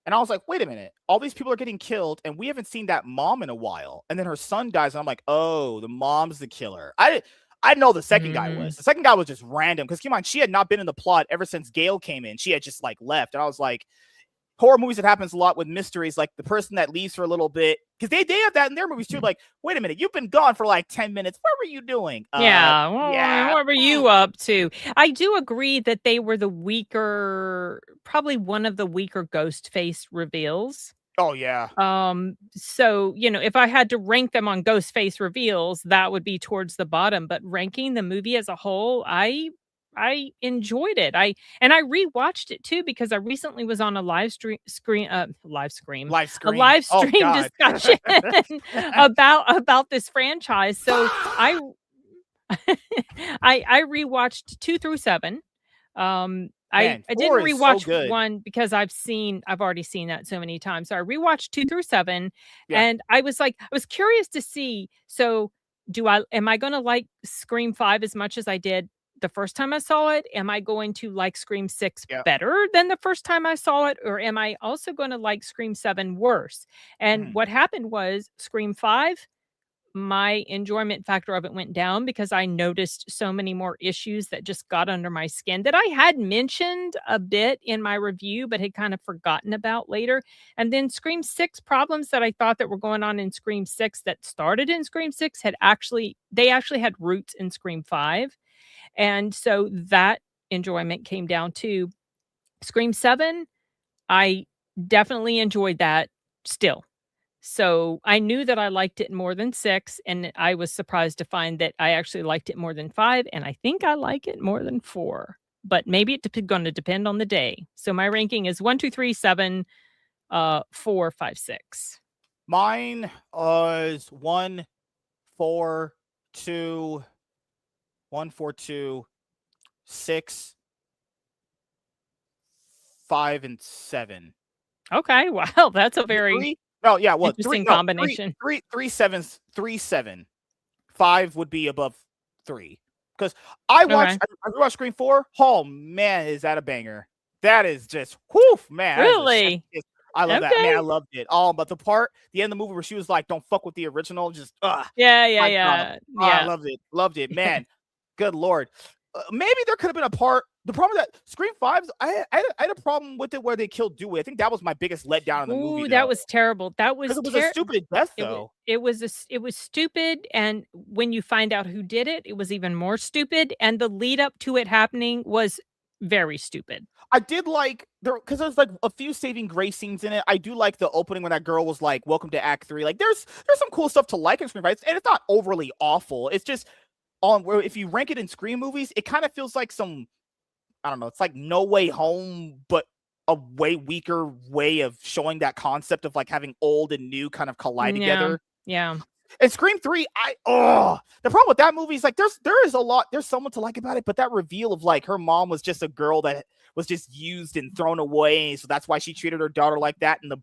And I was like, wait a minute, all these people are getting killed and we haven't seen that mom in a while. And then her son dies and I'm like, oh, the mom's the killer. I know the second guy was. The second guy was just random because keep in mind, she had not been in the plot ever since Gail came in. She had just like left. And I was like, horror movies, it happens a lot with mysteries, like the person that leaves for a little bit, because they have that in their movies too. Like, wait a minute, you've been gone for like 10 minutes. What were you doing? What were you up to? I do agree that they were probably one of the weaker Ghostface reveals. Oh, yeah. So, if I had to rank them on Ghostface reveals, that would be towards the bottom. But ranking the movie as a whole, I enjoyed it. I rewatched it too because I recently was on a live stream discussion about this franchise. So I rewatched 2 through 7. Man, I didn't 4 is so rewatch good. 1 because I've already seen that so many times. So I rewatched 2 through 7, Yeah. and I was like, I was curious to see, so am I gonna like Scream 5 as much as I did the first time I saw it? Am I going to like Scream 6 Yeah. better than the first time I saw it? Or am I also gonna like Scream 7 worse? And Mhm. what happened was Scream 5, my enjoyment factor of it went down because I noticed so many more issues that just got under my skin that I had mentioned a bit in my review, but had kind of forgotten about later. And then Scream 6 problems that I thought that were going on in Scream 6 that started in Scream 6 they actually had roots in Scream 5. And so that enjoyment came down to Scream 7. I definitely enjoyed that still. So, I knew that I liked it more than 6, and I was surprised to find that I actually liked it more than 5, and I think I like it more than 4. But maybe it's gonna depend on the day. So my ranking is 1, 2, 3, 7, 4, 5, 6. Mine is 1, 4, 2, 1, 4, 2, 6, 5, and 7. Okay, wow, that's a very 3? Oh, yeah, what? 3? interesting No, 3, combination. 3, 3, 7's 3, 7. 5 would be above 3. Because Okay. I rewatched Scream 4. Oh man, is that a banger? That is just whoo, man. That is a chef Really? kiss. I love that. Man, I Okay. loved it. But the end of the movie where she was like, "Don't fuck with the original," just Yeah, yeah, my God. yeah. I Yeah. loved it. Loved it, man. Good lord. Maybe there could have been a part. The problem that Scream 5's, I had a problem with it where they killed Dewey. I think that was my biggest letdown in the movie, Ooh, that though, was terrible. That because was it was a stupid death, though. it was stupid, and when you find out who did it, it was even more stupid, and the lead up to it happening was very stupid. I did like there because there's like a few saving grace scenes in it. I do like the opening when that girl was like, "Welcome to Act 3." Like, there's some cool stuff to like in Scream Fights, and it's not overly awful. It's just on where if you rank it in Scream movies, it kind of feels like some, I don't know. It's like No Way Home, but a way weaker way of showing that concept of like having old and new kind of collide Yeah, together. yeah. And Scream 3, the problem with that movie is like there's someone to like about it, but that reveal of like her mom was just a girl that was just used and thrown away, so that's why she treated her daughter like that, and the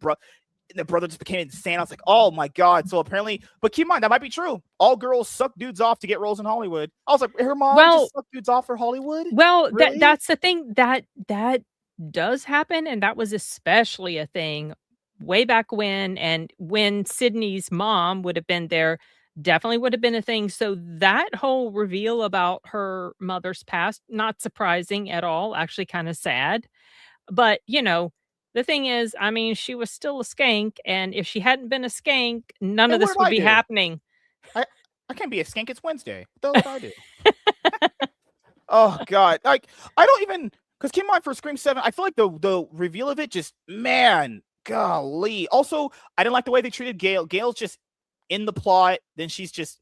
brother just became insane. I was like, oh my God. So apparently, but keep in mind that might be true. All girls suck dudes off to get roles in Hollywood. I was like, her mom Well just sucked dudes off for Hollywood? that Really? that's the thing that does happen, and that was especially a thing way back when, and when Sydney's mom would have been there, definitely would have been a thing. So that whole reveal about her mother's past, not surprising at all, actually kinda sad. But, the thing is, I mean, she was still a skank, and if she hadn't been a skank, none of And what this did would I be do? happening. I I can't be a skink. It's Wednesday. What the hell did I do? Oh God. Like, I don't even, because keep in mind for Scream 7, I feel like the reveal of it just, man, golly. Also, I didn't like the way they treated Gail. Gail's just in the plot, then she's just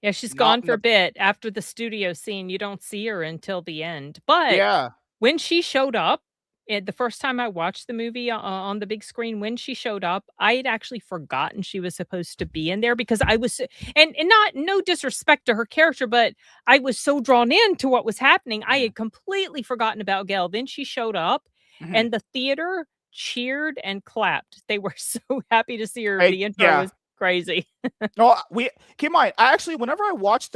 Yeah, she's not gone in for the a bit. After the studio scene, you don't see her until the end. But yeah. when she showed up, the first time I watched the movie on the big screen, when she showed up, I had actually forgotten she was supposed to be in there because I was, and not no disrespect to her character, but I was so drawn into what was happening, I Mhm, had completely forgotten about Gail. Then she showed up, mhm. and the theater cheered and clapped. They were so happy to see her. Hey, The intro yeah. was crazy. No, we keep in mind, I actually whenever I watched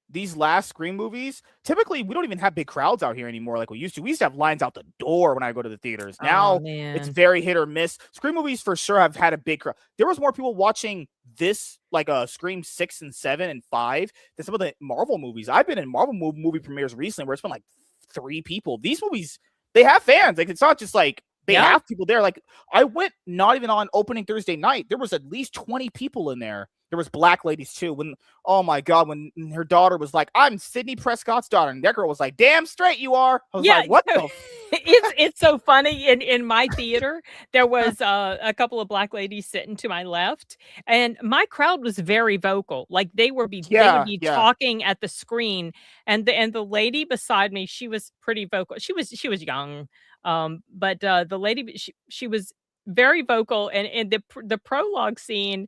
these last Scream movies, typically we don't even have big crowds out here anymore like we used to. We used to have lines out the door when I go to the theaters. Oh Now it's man. very hit or miss. Scream movies for sure have had a big crowd. There was more people watching this like Scream 6 and 7 and 5 than some of the Marvel movies. I've been in Marvel movie premieres recently where it's been like 3 people. These movies, they have fans. Like, it's not just like they Yeah. have people there. Like, I went not even on opening Thursday night. There was at least 20 people in there. There was black ladies too. When, oh my God, when her daughter was like, "I'm Sydney Prescott's daughter," and that girl was like, "Damn straight you are." I was Yeah, like, "What the?" it's so funny. In my theater, there was a couple of black ladies sitting to my left, and my crowd was very vocal. Like they would Yeah, be yeah. talking at the screen, and the lady beside me, she was pretty vocal. She was young, but the lady she was very vocal, and in the prologue scene.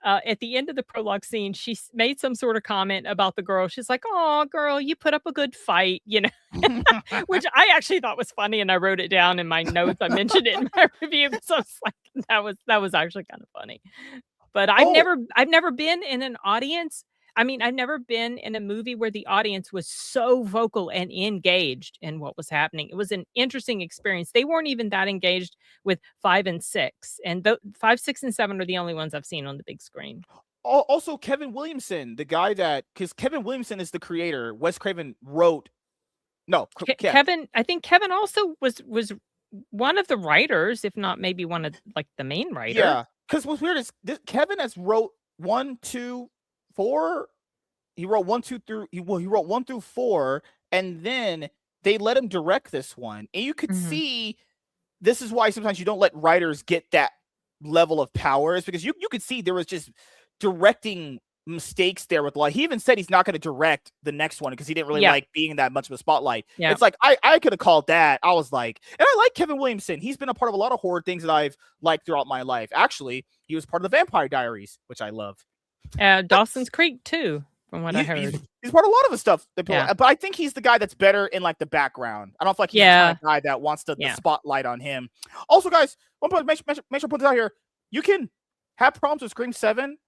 at the end of the prologue scene, she made some sort of comment about the girl. She's like, "Oh, girl, you put up a good fight," which I actually thought was funny, and I wrote it down in my notes. I mentioned it in my review because I was like, that was actually kind of funny. But I've never been in an audience. I mean, I've never been in a movie where the audience was so vocal and engaged in what was happening. It was an interesting experience. They weren't even that engaged with 5 and 6, and 5, 6, and 7 are the only ones I've seen on the big screen. Also, Kevin Williamson, the guy because Kevin Williamson is the creator. Wes Craven wrote. No, Kevin. I think Kevin also was one of the writers, if not maybe one of like the main writers. Yeah, because what's weird is Kevin has wrote 1, 2, 4. He wrote 1, 2 through. He wrote 1 through 4, and then they let him direct this one, and you could see. This is why sometimes you don't let writers get that level of power, is because you could see there was just directing mistakes there with he even said he's not going to direct the next one because he didn't really like being in that much of a spotlight. It's like I could have called that. I was like, and I like Kevin Williamson. He's been a part of a lot of horror things that I've liked throughout my life. Actually, he was part of the Vampire Diaries, which I love. Dawson's Creek too, from what I heard. He's part of a lot of the stuff. But I think he's the guy that's better in like the background. I don't feel like he's the kind of guy that wants the spotlight on him. Also, guys, one point, make sure I put this out here. You can have problems with Scream 7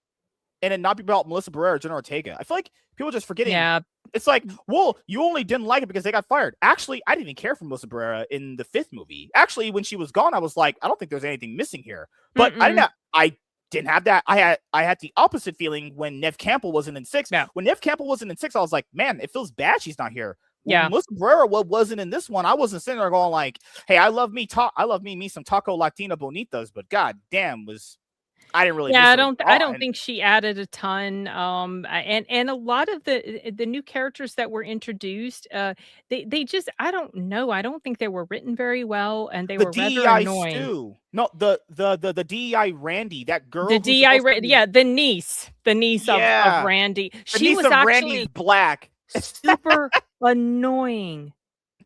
and it not be about Melissa Barrera or Jenna Ortega. I feel like people are just forgetting. Yeah. It's like, well, you only didn't like it because they got fired. Actually, I didn't even care for Melissa Barrera in the 5th movie. Actually, when she was gone, I was like, I don't think there's anything missing here. But I didn't have that. I had the opposite feeling when Neve Campbell wasn't in 6. Yeah. When Neve Campbell wasn't in 6, I was like, man, it feels bad she's not here. Yeah. Melissa Barrera wasn't in this one. I wasn't sitting there going like, hey, I love me some Taco Latina Bonitas, but god damn I didn't really. Yeah, I don't think she added a ton. And a lot of the new characters that were introduced, they just, I don't know. I don't think they were written very well, and they were rather annoying. Stew. No, the DEI Randy, that girl. The DEI, the niece of Randy. She was actually Randy's black. Super annoying.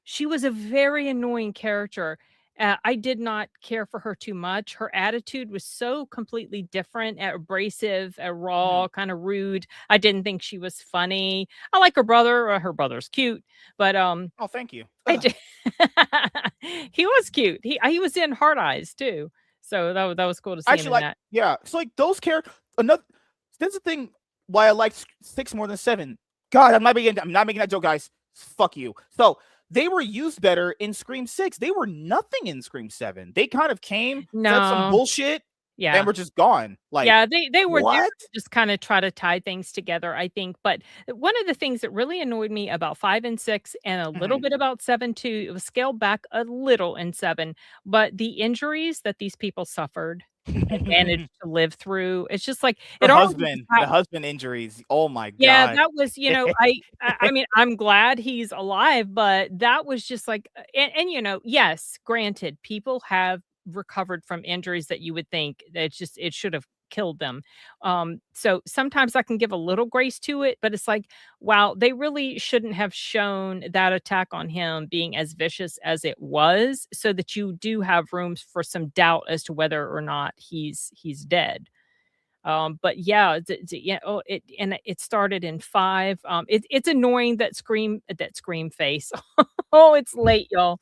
She was a very annoying character. I did not care for her too much. Her attitude was so completely different, abrasive, raw, kind of rude. I didn't think she was funny. I like her brother. Her brother's cute, but oh, thank you. He was cute. He was in Hard Eyes too, so that was cool to see. Actually, that. Yeah. So like those characters. That's the thing why I like 6 more than 7. God, I'm not making that joke, guys. Fuck you. So. They were used better in Scream 6. They were nothing in Scream 7. They kind of came, said some bullshit, and were just gone. Like, yeah, they were just kind of try to tie things together, I think. But one of the things that really annoyed me about 5 and 6, and a little bit about 7 too, it was scaled back a little in 7, but the injuries that these people suffered and managed to live through, it's just like the husband injuries. Oh my god. Yeah, that was, I mean, I'm glad he's alive, but that was just like, and yes, granted, people have recovered from injuries that you would think that it should have killed them. So sometimes I can give a little grace to it, but it's like, wow, they really shouldn't have shown that attack on him being as vicious as it was, so that you do have rooms for some doubt as to whether or not he's dead. But yeah, it started in 5. It's annoying that scream face. Oh, it's late, y'all.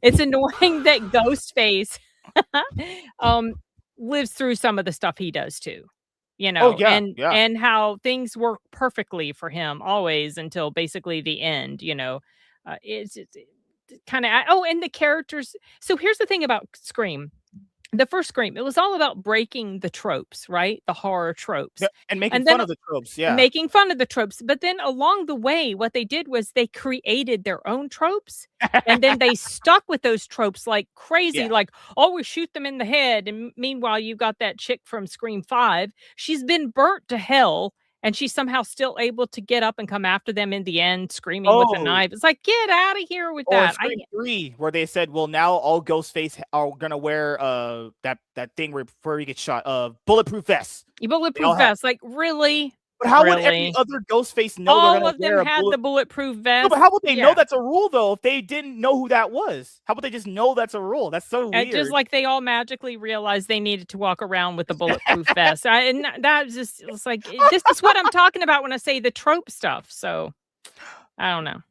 It's annoying that Ghostface lives through some of the stuff he does too, and how things work perfectly for him always until basically the end. It's kind of and the characters. So here's the thing about Scream. The first Scream, it was all about breaking the tropes, right? The horror tropes. Yeah, and making fun of the tropes, Making fun of the tropes. But then along the way, what they did was they created their own tropes. And then they stuck with those tropes like crazy. Like, always shoot them in the head. And meanwhile, you got that chick from Scream 5. She's been burnt to hell. And she's somehow still able to get up and come after them in the end, screaming with a knife. It's like, get out of here with that. Scream 3, where they said, well, now all Ghostface are going to wear that thing where before he gets shot, bulletproof vests. Bulletproof vests. Like, really? But how would every other Ghostface know all of them had the bulletproof vest? No, but how would they know that's a rule, though, if they didn't know who that was? How would they just know that's a rule? That's so weird. Just like they all magically realized they needed to walk around with a bulletproof vest. And that was just, it's like, this is what I'm talking about when I say the trope stuff. So, I don't know.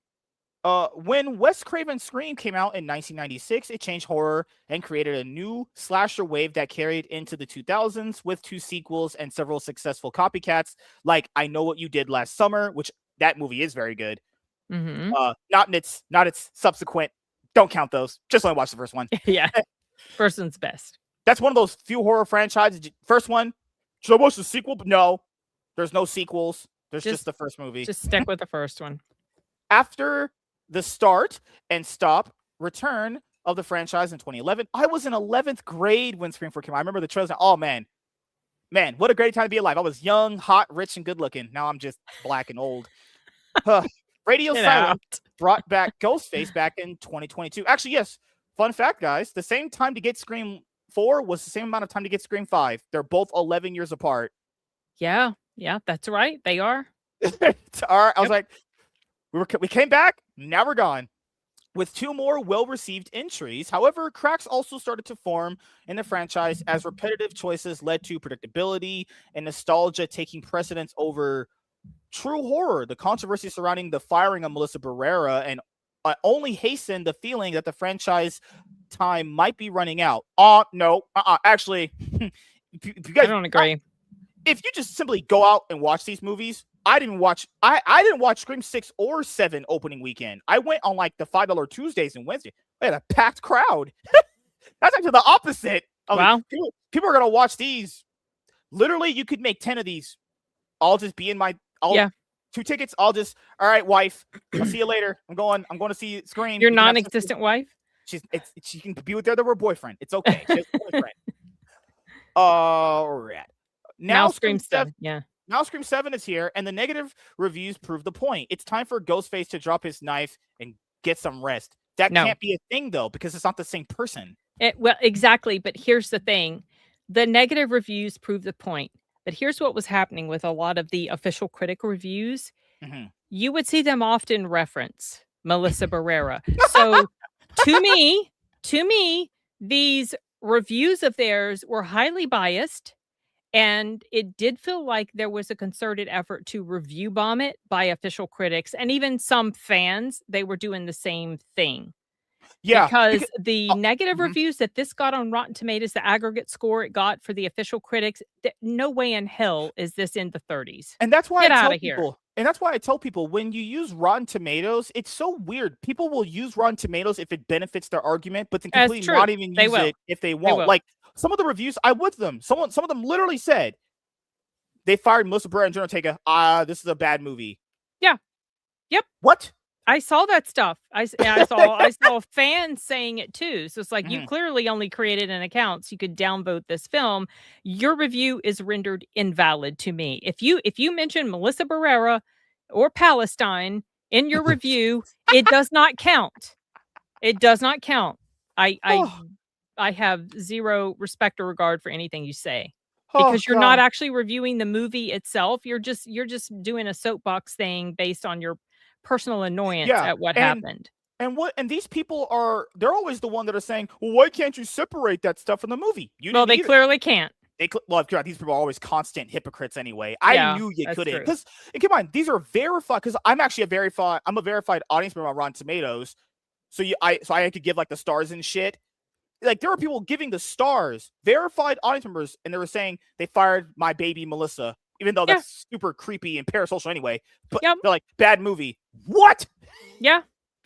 When Wes Craven's Scream came out in 1996, it changed horror and created a new slasher wave that carried into the 2000s with 2 sequels and several successful copycats, like I Know What You Did Last Summer, which that movie is very good. Mm-hmm. Not its subsequent. Don't count those. Just only watch the first one. Yeah, first one's best. That's one of those few horror franchises. First one. Should I watch the sequel? But no, there's no sequels. There's just the first movie. Just stick with the first one. After the start and return of the franchise in 2011. I was in 11th grade when Scream 4 came out. I remember the trailers. Oh, man, what a great time to be alive. I was young, hot, rich, and good looking. Now I'm just black and old. Radio silence brought back Ghostface back in 2022. Actually, yes, fun fact, guys. The same time to get Scream 4 was the same amount of time to get Scream 5. They're both 11 years apart. Yeah, that's right. They are. I was like, we came back, now we're gone. With 2 more well-received entries. However, cracks also started to form in the franchise as repetitive choices led to predictability and nostalgia taking precedence over true horror. The controversy surrounding the firing of Melissa Barrera and only hastened the feeling that the franchise time might be running out. No. Actually, you guys, I don't agree. If you just simply go out and watch these movies, I didn't watch Scream 6 or 7 opening weekend. I went on like the $5 Tuesdays and Wednesday. I had a packed crowd. That's actually the opposite. Wow. People are going to watch these. Literally, you could make 10 of these. I'll just be in my 2 tickets. All right, wife. I'll see you later. I'm going to see Scream. Your non-existent wife? She can be with their boyfriend. It's okay. She has a boyfriend. All right. Now Scream 7. Yeah. Now Scream 7 is here, and the negative reviews prove the point. It's time for Ghostface to drop his knife and get some rest. That can't be a thing, though, because it's not the same person. Well, exactly, but here's the thing. The negative reviews prove the point. But here's what was happening with a lot of the official critic reviews. Mm-hmm. You would see them often reference Melissa Barrera. So to me, these reviews of theirs were highly biased. And it did feel like there was a concerted effort to review bomb it by official critics and even some fans. They were doing the same thing. Yeah. Because the negative reviews that this got on Rotten Tomatoes, the aggregate score it got for the official critics, no way in hell is this in the 30s. And that's why I tell people when you use Rotten Tomatoes, it's so weird. People will use Rotten Tomatoes if it benefits their argument, but then completely not even use it if they won't. Like some of the reviews, I with them. Some of them literally said they fired Melissa Barrera and Jenna Ortega. This is a bad movie. Yeah. Yep. What? I saw that stuff. I saw fans saying it too. So it's like you clearly only created an account so you could downvote this film. Your review is rendered invalid to me. If you mention Melissa Barrera or Palestine in your review, it does not count. It does not count. I have zero respect or regard for anything you say. Because you're not actually reviewing the movie itself. You're just doing a soapbox thing based on your personal annoyance at what happened. And these people they're always the one that are saying, well, why can't you separate that stuff from the movie? They clearly can't. These people are always constant hypocrites anyway. I knew you couldn't. Because keep in mind, these are verified, because I'm actually I'm a verified audience member on Rotten Tomatoes. So I could give like the stars and shit. Like there were people giving the stars, verified audience members, and they were saying they fired my baby Melissa, even though that's super creepy and parasocial anyway. But they're like, bad movie. What? Yeah.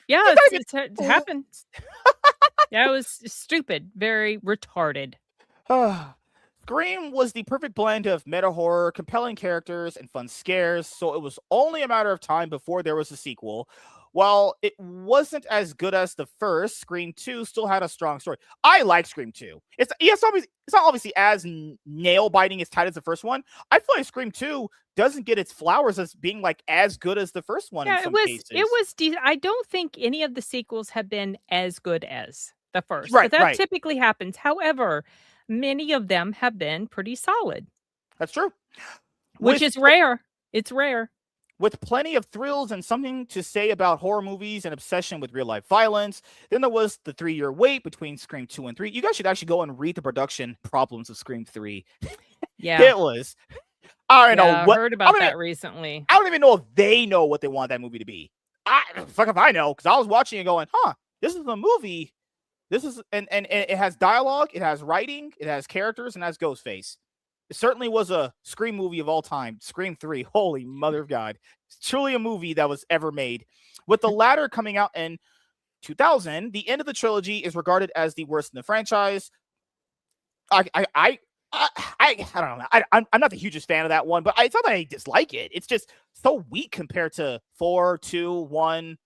Yeah, it happened. Yeah, it was stupid. Very retarded. Scream was the perfect blend of meta horror, compelling characters, and fun scares, so it was only a matter of time before there was a sequel. While it wasn't as good as the first, Scream 2 still had a strong story. I like Scream 2. It's not obviously as nail-biting as tight as the first one. I feel like Scream 2 doesn't get its flowers as being like as good as the first one in some cases. It was I don't think any of the sequels have been as good as the first. Right, but that typically happens. However, many of them have been pretty solid. That's true. Which is rare. It's rare. With plenty of thrills and something to say about horror movies and obsession with real-life violence. Then there was the 3-year wait between Scream 2 and 3. You guys should actually go and read the production problems of Scream 3. Yeah. It was... I don't know what... I heard about that recently. I don't even know if they know what they want that movie to be. Fuck if I know, because I was watching it going, this is a movie. This is... And it has dialogue, it has writing, it has characters, and it has Ghostface. It certainly was a Scream movie of all time. Scream 3, holy mother of God. It's truly a movie that was ever made. With the latter coming out in 2000, the end of the trilogy is regarded as the worst in the franchise. I don't know. I'm not the hugest fan of that one, but it's not that I dislike it. It's just so weak compared to 4, 2, 1,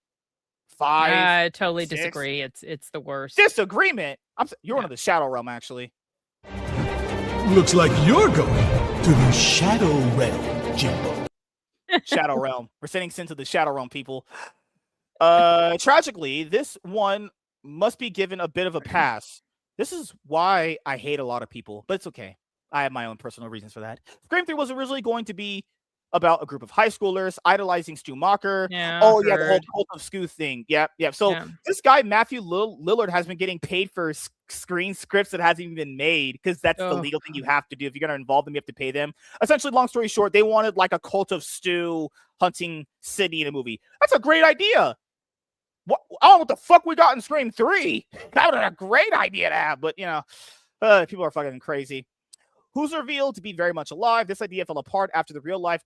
5. I totally 6. disagree. It's the worst. Disagreement. You're one of the Shadow Realm, actually. Looks like you're going to the Shadow Realm, Jimbo. Shadow Realm. We're sending sin to the Shadow Realm, people. Tragically, this one must be given a bit of a pass. This is why I hate a lot of people, but it's okay. I have my own personal reasons for that. Scream 3 was originally going to be about a group of high schoolers idolizing Stu Macher. Yeah, the whole cult of Stu thing. Yep. So this guy, Matthew Lillard, has been getting paid for screen scripts that hasn't even been made, because that's the legal thing you have to do. If you're going to involve them, you have to pay them. Essentially, long story short, they wanted like a cult of Stu hunting Sydney in a movie. That's a great idea. I don't know what the fuck we got in Scream 3. That would have been a great idea to have, but people are fucking crazy. Who's revealed to be very much alive. This idea fell apart after the real-life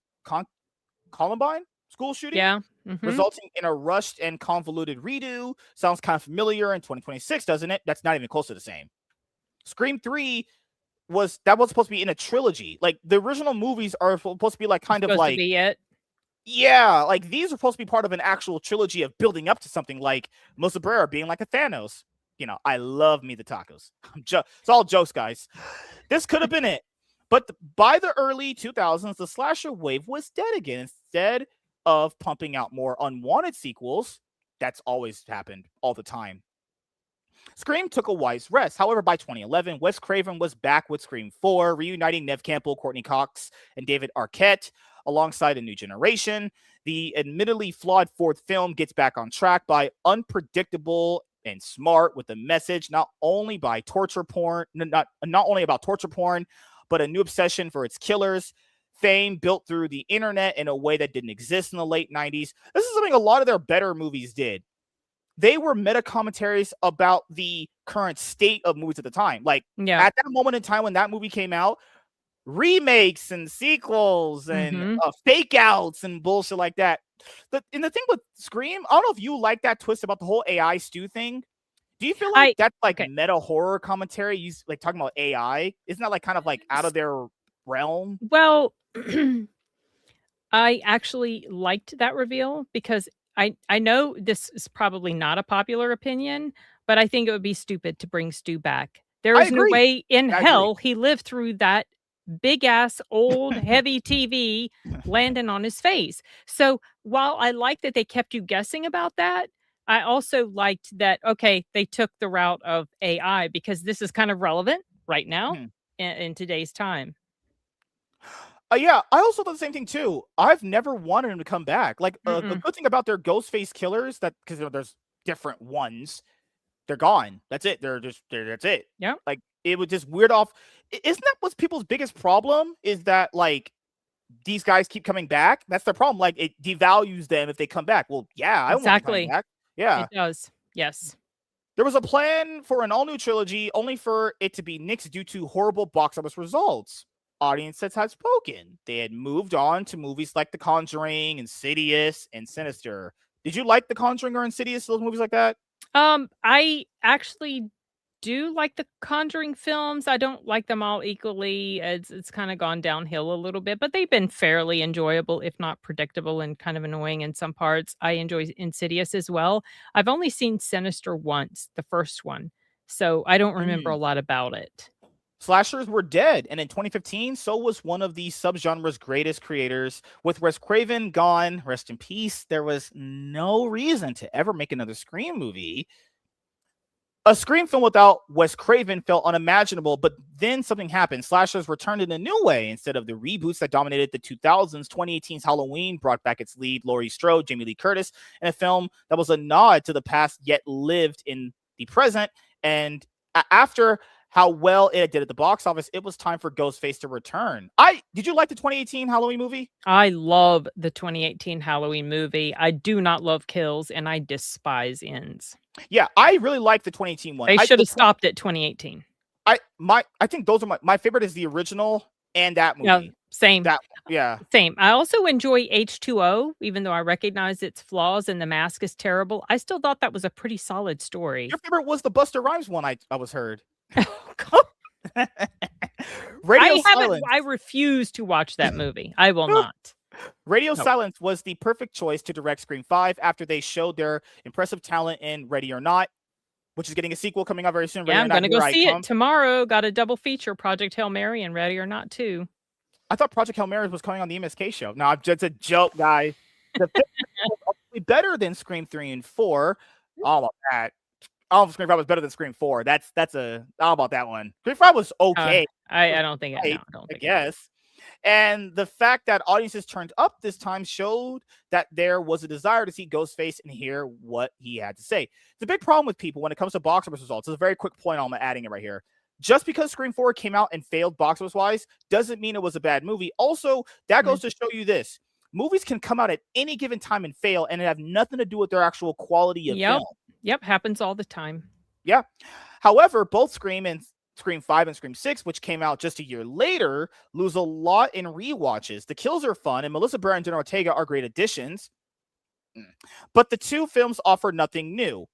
Columbine school shooting, resulting in a rushed and convoluted redo. Sounds kind of familiar in 2026, doesn't it? That's not even close to the same. Scream 3 was supposed to be in a trilogy. Like, the original movies are supposed to be like kind of like... to be it. Yeah, like these are supposed to be part of an actual trilogy of building up to something, like Melissa Barrera being like a Thanos. I love me the tacos. It's all jokes, guys. This could have been it. But by the early 2000s, the slasher wave was dead again. Instead of pumping out more unwanted sequels, that's always happened all the time, Scream took a wise rest. However, by 2011, Wes Craven was back with Scream 4, reuniting Neve Campbell, Courtney Cox, and David Arquette alongside a new generation. The admittedly flawed fourth film gets back on track by unpredictable and smart with a message not only about torture porn, but a new obsession for its killers. Fame built through the internet in a way that didn't exist in the late 90s. This is something a lot of their better movies did. They were meta commentaries about the current state of movies at the time. Like, at that moment in time when that movie came out, remakes and sequels and fake outs and bullshit like that. And the thing with Scream, I don't know if you like that twist about the whole AI Stu thing. Do you feel like that's like meta horror commentary? You like talking about AI? Isn't that like kind of like out of their realm? Well, I actually liked that reveal because I know this is probably not a popular opinion, but I think it would be stupid to bring Stu back. There is no way in hell he lived through that big ass old heavy TV landing on his face. So while I like that they kept you guessing about that, I also liked that, okay, they took the route of AI because this is kind of relevant right now in today's time. Yeah, I also thought the same thing too. I've never wanted him to come back. Like, the good thing about their Ghostface killers, that because there's different ones, they're gone. That's it. That's it. Yeah. Like, it would just weird off. Isn't that what's people's biggest problem? Is that like these guys keep coming back? That's their problem. Like, it devalues them if they come back. Well, yeah, I want them to come back. Yeah, it does. Yes. There was a plan for an all-new trilogy, only for it to be nixed due to horrible box office results. Audiences had spoken. They had moved on to movies like The Conjuring, Insidious, and Sinister. Did you like The Conjuring or Insidious, those movies like that? I actually do like the Conjuring films. I don't like them all equally. It's kind of gone downhill a little bit, but they've been fairly enjoyable, if not predictable and kind of annoying in some parts. I enjoy Insidious as well. I've only seen Sinister once, the first one, so I don't remember a lot about it. Slashers were dead, and in 2015, so was one of the subgenre's greatest creators. With Wes Craven gone, rest in peace, there was no reason to ever make another Scream movie. A Scream film without Wes Craven felt unimaginable, but then something happened. Slashers returned in a new way. Instead of the reboots that dominated the 2000s, 2018's Halloween brought back its lead, Laurie Strode, Jamie Lee Curtis, in a film that was a nod to the past yet lived in the present. And after how well it did at the box office, it was time for Ghostface to return. Did you like the 2018 Halloween movie? I love the 2018 Halloween movie. I do not love kills, and I despise ends. Yeah, I really like the 2018 one. They should have stopped at 2018. I think those are my favorite is the original and that movie. Yeah, same. Same. I also enjoy H2O, even though I recognize its flaws and the mask is terrible. I still thought that was a pretty solid story. Your favorite was the Busta Rhymes one I was heard. Oh, God. Radio Silence. I refuse to watch that movie. I will not. Radio Silence was the perfect choice to direct Scream 5 after they showed their impressive talent in Ready or Not, which is getting a sequel coming out very soon. Yeah, I'm going to go see it tomorrow. Got a double feature, Project Hail Mary and Ready or Not 2. I thought Project Hail Mary was coming on the MSK show. No, it's a joke, guys. The film was better than Scream 3 and 4. All about that. Scream 5 was better than Scream 4. That's all about that one. Scream 5 was okay. I don't think I guess. And the fact that audiences turned up this time showed that there was a desire to see Ghostface and hear what he had to say. It's a big problem with people when it comes to box office results. It's a very quick point. I'm adding it right here. Just because Scream 4 came out and failed box office wise doesn't mean it was a bad movie. Also, that goes to show you this. Movies can come out at any given time and fail, and it have nothing to do with their actual quality of film. Yep, happens all the time. Yeah. However, both Scream 5 and Scream 6, which came out just a year later, lose a lot in rewatches. The kills are fun, and Melissa Barrera and Jenna Ortega are great additions. But the two films offer nothing new.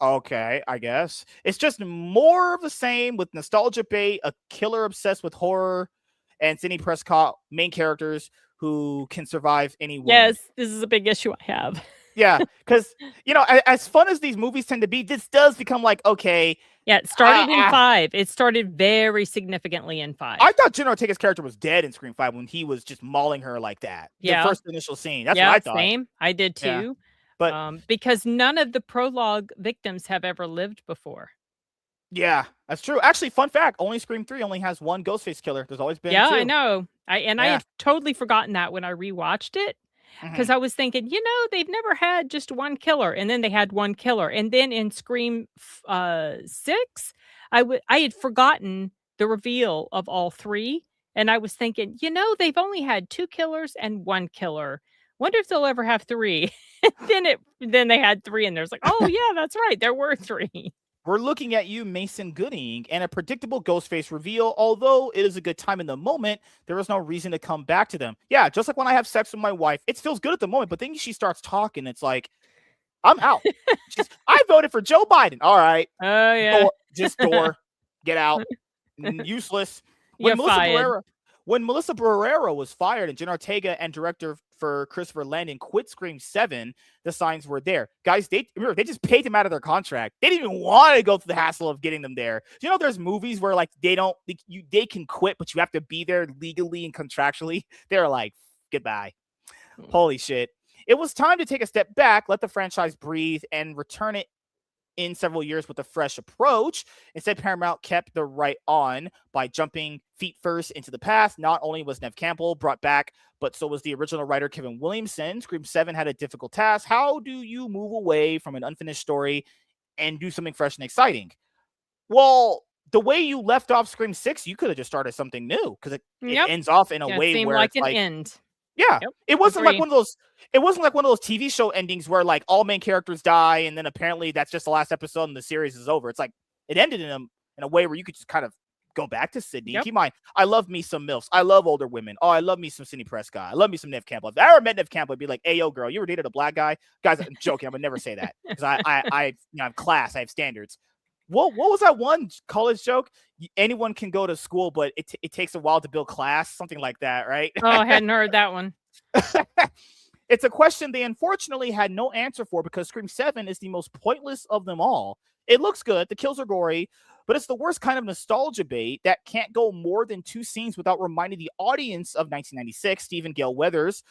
Okay, I guess. It's just more of the same with nostalgia bait, a killer obsessed with horror, and Sidney Prescott, main characters who can survive any wound. Yes, this is a big issue I have. Yeah, because, as fun as these movies tend to be, this does become like, okay. Yeah, it started in 5. It started very significantly in 5. I thought Jenna Ortega's character was dead in Scream 5 when he was just mauling her like that. Yeah. The first initial scene. That's what I thought. Same. I did too. Yeah. But because none of the prologue victims have ever lived before. Yeah, that's true. Actually, fun fact, only Scream 3 only has one Ghostface killer. There's always been two. I know. I had totally forgotten that when I rewatched it. Because I was thinking, they've never had just one killer, and then they had one killer, and then in Scream 6, I had forgotten the reveal of all 3, and I was thinking, they've only had 2 killers and 1 killer. Wonder if they'll ever have 3. then they had 3, and there's like, oh yeah, that's right, there were 3. We're looking at you, Mason Gooding, and a predictable Ghostface reveal. Although it is a good time in the moment, there is no reason to come back to them. Yeah, just like when I have sex with my wife, it feels good at the moment, but then she starts talking. It's like, I'm out. I voted for Joe Biden. All right. Oh, yeah. Door. Get out. Useless. When Melissa Barrera was fired and Jenna Ortega and director for Christopher Landon quit Scream 7, the signs were there. Guys, they just paid them out of their contract. They didn't even want to go through the hassle of getting them there. There's movies where like they can quit, but you have to be there legally and contractually. They're like, goodbye. Holy shit. It was time to take a step back, let the franchise breathe, and return it in several years with a fresh approach. Instead, Paramount kept the right on by jumping feet first into the past. Not only was Neve Campbell brought back, but so was the original writer Kevin Williamson. Scream 7 had a difficult task. How do you move away from an unfinished story and do something fresh and exciting? Well, the way you left off Scream 6, you could have just started something new because it ends off in a way where it's like end. Yeah, it wasn't like one of those. It wasn't like one of those TV show endings where like all main characters die and then apparently that's just the last episode and the series is over. It's like it ended in a way where you could just kind of go back to Sydney. Keep in mind, I love me some MILFs. I love older women. Oh, I love me some Sidney Prescott. I love me some Neve Campbell. If I ever met Neve Campbell, I'd be like, "Hey, yo, girl, you ever dated a black guy?" Guys, I'm joking. I would never say that because I have class. I have standards. What was that one college joke? Anyone can go to school, but it takes a while to build class. Something like that, right? Oh, I hadn't heard that one. It's a question they unfortunately had no answer for because Scream 7 is the most pointless of them all. It looks good. The kills are gory, but it's the worst kind of nostalgia bait that can't go more than 2 scenes without reminding the audience of 1996. Stephen Gale Weathers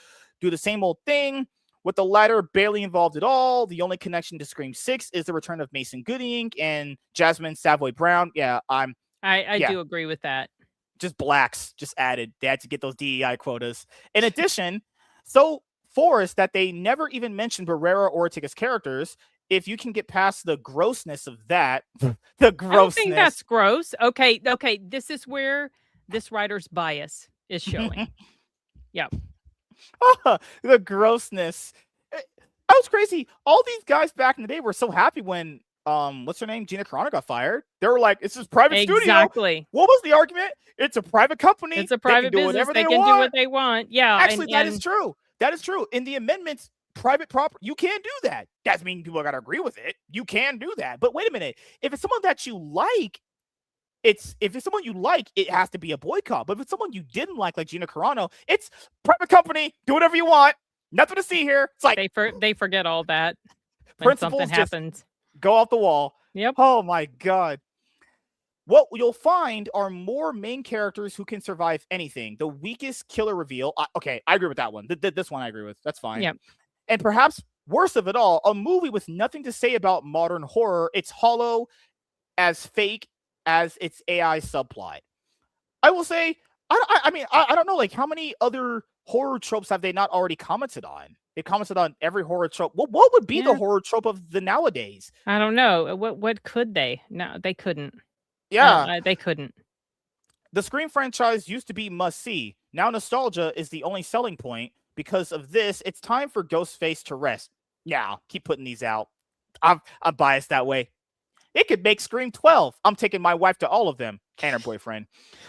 do the same old thing with the latter barely involved at all. The only connection to Scream 6 is the return of Mason Gooding and Jasmine Savoy Brown. Yeah, I do agree with that. Just blacks just added. They had to get those DEI quotas. In addition, so forced that they never even mentioned Barrera or Ortega's characters. If you can get past the grossness of that, the grossness. I don't think that's gross. Okay. This is where this writer's bias is showing. Yep. The grossness. That was crazy. All these guys back in the day were so happy when what's her name? Gina Carano got fired. They were like, it's this private studio. Exactly. What was the argument? It's a private company. It's a private business. They can do what they want. Yeah. Actually, that is true. That is true. In the amendments, private property, you can do that. Doesn't mean people got to agree with it. You can do that. But wait a minute. If it's someone that you like, if it's someone you like, it has to be a boycott. But if it's someone you didn't like Gina Carano, it's private company. Do whatever you want. Nothing to see here. It's like they forget all that when something happens. Go off the wall. Yep. Oh my God. What you'll find are more main characters who can survive anything. The weakest killer reveal. Okay, I agree with that one. This one I agree with. That's fine. Yep. And perhaps worst of it all, a movie with nothing to say about modern horror. It's hollow, as fake as its AI subplot. I will say, I mean, I don't know, like how many other horror tropes have they not already commented on? They commented on every horror trope. What would be the horror trope of the nowadays? I don't know. What could they? No, they couldn't. Yeah. No, they couldn't. The Scream franchise used to be must-see. Now nostalgia is the only selling point. Because of this, it's time for Ghostface to rest. Yeah, keep putting these out. I'm biased that way. It could make Scream 12. I'm taking my wife to all of them and her boyfriend.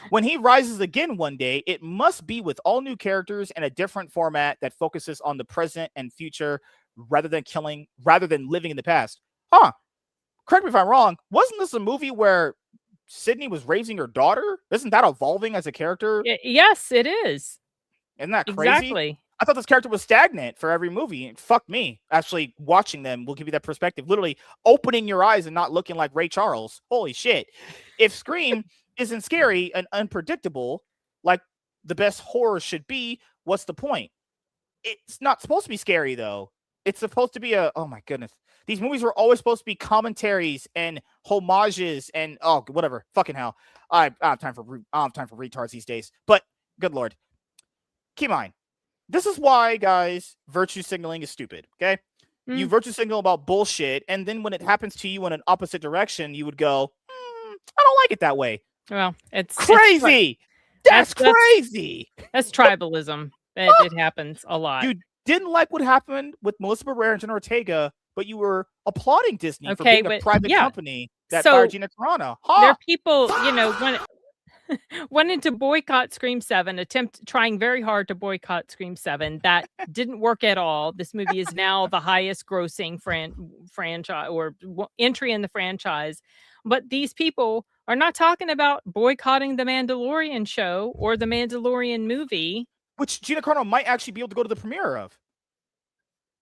When he rises again one day, it must be with all new characters and a different format that focuses on the present and future rather than living in the past. Huh. Correct me if I'm wrong. Wasn't this a movie where Sydney was raising her daughter? Isn't that evolving as a character? Yes, it is. Isn't that crazy? Exactly. I thought this character was stagnant for every movie. Fuck me. Actually, watching them will give you that perspective. Literally opening your eyes and not looking like Ray Charles. Holy shit. If Scream isn't scary and unpredictable, like the best horror should be, what's the point? It's not supposed to be scary, though. It's supposed to be oh my goodness. These movies were always supposed to be commentaries and homages and, whatever. Fucking hell. I don't have time for retards these days. But, good Lord. Keep in mind. This is why, guys, virtue signaling is stupid, okay? You virtue signal about bullshit, and then when it happens to you in an opposite direction, you would go, I don't like it that way. Well, it's crazy. That's crazy. That's tribalism. It happens a lot. You didn't like what happened with Melissa Barrera and Jenna Ortega, but you were applauding Disney for being a private company that fired Gina Carano. There are people, wanted to boycott Scream 7, trying very hard to boycott Scream 7. That didn't work at all. This movie is now the highest grossing franchise or entry in the franchise. But these people are not talking about boycotting the Mandalorian show or the Mandalorian movie. Which Gina Carano might actually be able to go to the premiere of.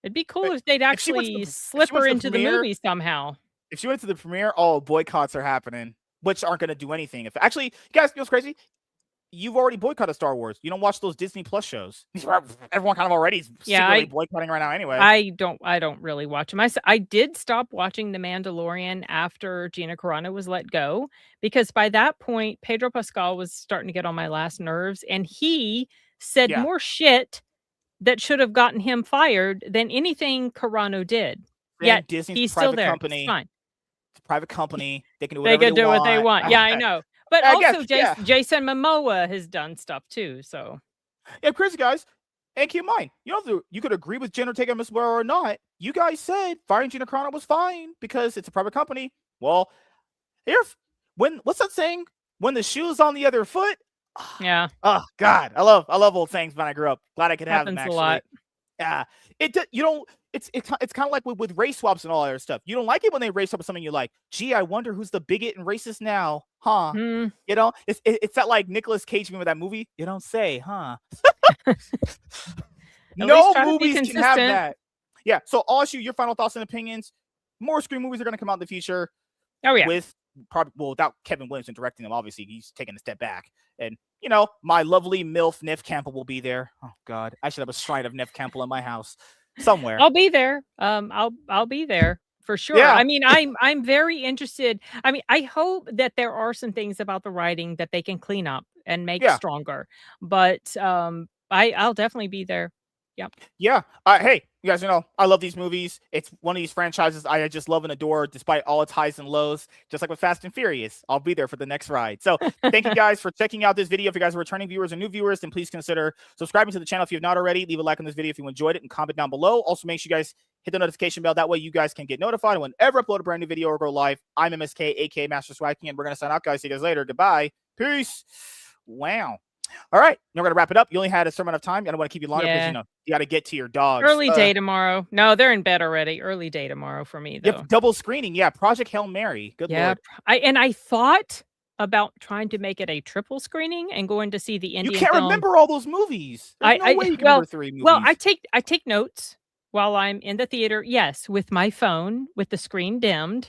It'd be cool if they'd actually slip her into the movie somehow. If she went to the premiere, boycotts are happening. Which aren't going to do anything. If actually, guys, you know what's crazy? You've already boycotted Star Wars. You don't watch those Disney Plus shows. Everyone kind of already is secretly boycotting right now anyway. I don't really watch them. I did stop watching The Mandalorian after Gina Carano was let go, because by that point, Pedro Pascal was starting to get on my last nerves, and he said more shit that should have gotten him fired than anything Carano did. Yet Disney's he's still there. Company. It's fine. Private company. They can do whatever they want. What they want. Yeah, I know. But also, Jason Momoa has done stuff too. So, yeah, crazy guys. And keep in mind, you could agree with Jenna Ortega and Miss Barrera or not. You guys said firing Gina Carano was fine because it's a private company. Well, what's that saying? When the shoe's on the other foot. Yeah. Oh God, I love old sayings when I grew up. Glad I could have them. Happens a lot. Yeah. It's kind of like with race swaps and all that other stuff. You don't like it when they race swap something you like. Gee, I wonder who's the bigot and racist now, huh? It's that like Nicolas Cage movie with that movie. You don't say, huh? No movies can have that. Yeah. So, your final thoughts and opinions. More Scream movies are going to come out in the future. Oh yeah. With probably without Kevin Williamson directing them. Obviously, he's taking a step back. And my lovely MILF Nev Campbell will be there. Oh God, I should have a shrine of Nev Campbell in my house. somewhere. I'll be there. I'll be there for sure. Yeah. I mean, I'm very interested. I mean, I hope that there are some things about the writing that they can clean up and make stronger. But I'll definitely be there. Yep. Yeah. Hey, you guys know I love these movies. It's one of these franchises I just love and adore, despite all its highs and lows. Just like with Fast and Furious, I'll be there for the next ride. So thank you guys for checking out this video. If you guys are returning viewers or new viewers, then please consider subscribing to the channel if you have not already. Leave a like on this video if you enjoyed it and comment down below. Also, make sure you guys hit the notification bell. That way you guys can get notified whenever I upload a brand new video or go live. I'm MSK, aka Master Swag King, and we're going to sign out, guys. See you guys later. Goodbye. Peace. Wow. All right, now we're gonna wrap it up. You only had a certain amount of time. I don't want to keep you longer because you got to get to your dogs. Early day tomorrow. No, they're in bed already. Early day tomorrow for me though. Yep, double screening. Yeah, Project Hail Mary. Good Lord. I thought about trying to make it a triple screening and going to see the Indian. You can't remember all those movies. There's no way you can remember 3 movies. Well, I take notes while I'm in the theater. Yes, with my phone with the screen dimmed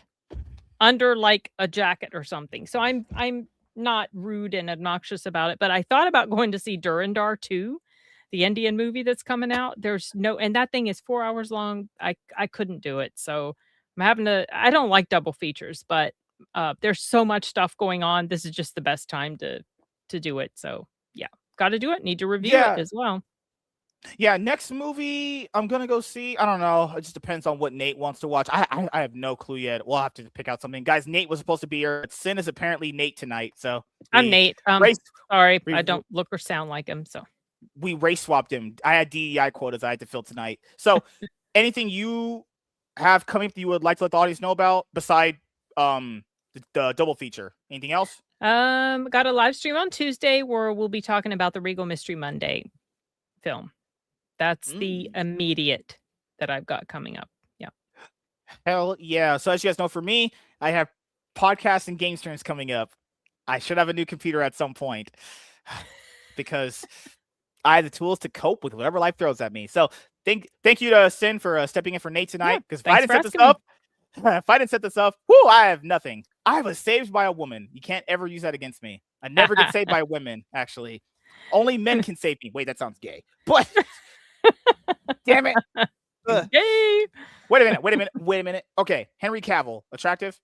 under like a jacket or something. So I'm not rude and obnoxious about it, but I thought about going to see Durandar 2, the Indian movie that's coming out. And that thing is 4 hours long. I couldn't do it. So I'm having to, I don't like double features, but there's so much stuff going on. This is just the best time to do it. So yeah, got to do it. Need to review it as well. Yeah, next movie I'm gonna go see. I don't know. It just depends on what Nate wants to watch. I have no clue yet. We'll have to pick out something. Guys, Nate was supposed to be here. Sin is apparently Nate tonight. So I'm Nate. Sorry, I don't look or sound like him. So we race swapped him. I had DEI quotas I had to fill tonight. So anything you have coming that you would like to let the audience know about beside the double feature? Anything else? Got a live stream on Tuesday where we'll be talking about the Regal Mystery Monday film. That's the immediate that I've got coming up. Yeah. Hell yeah. So as you guys know, for me, I have podcasts and game streams coming up. I should have a new computer at some point because I have the tools to cope with whatever life throws at me. So thank you to Sin for stepping in for Nate tonight. Because if I didn't set this up, whoo, I have nothing. I was saved by a woman. You can't ever use that against me. I never get saved by women, actually. Only men can save me. Wait, that sounds gay. But damn it. Yay. Wait a minute. Okay, Henry Cavill, attractive?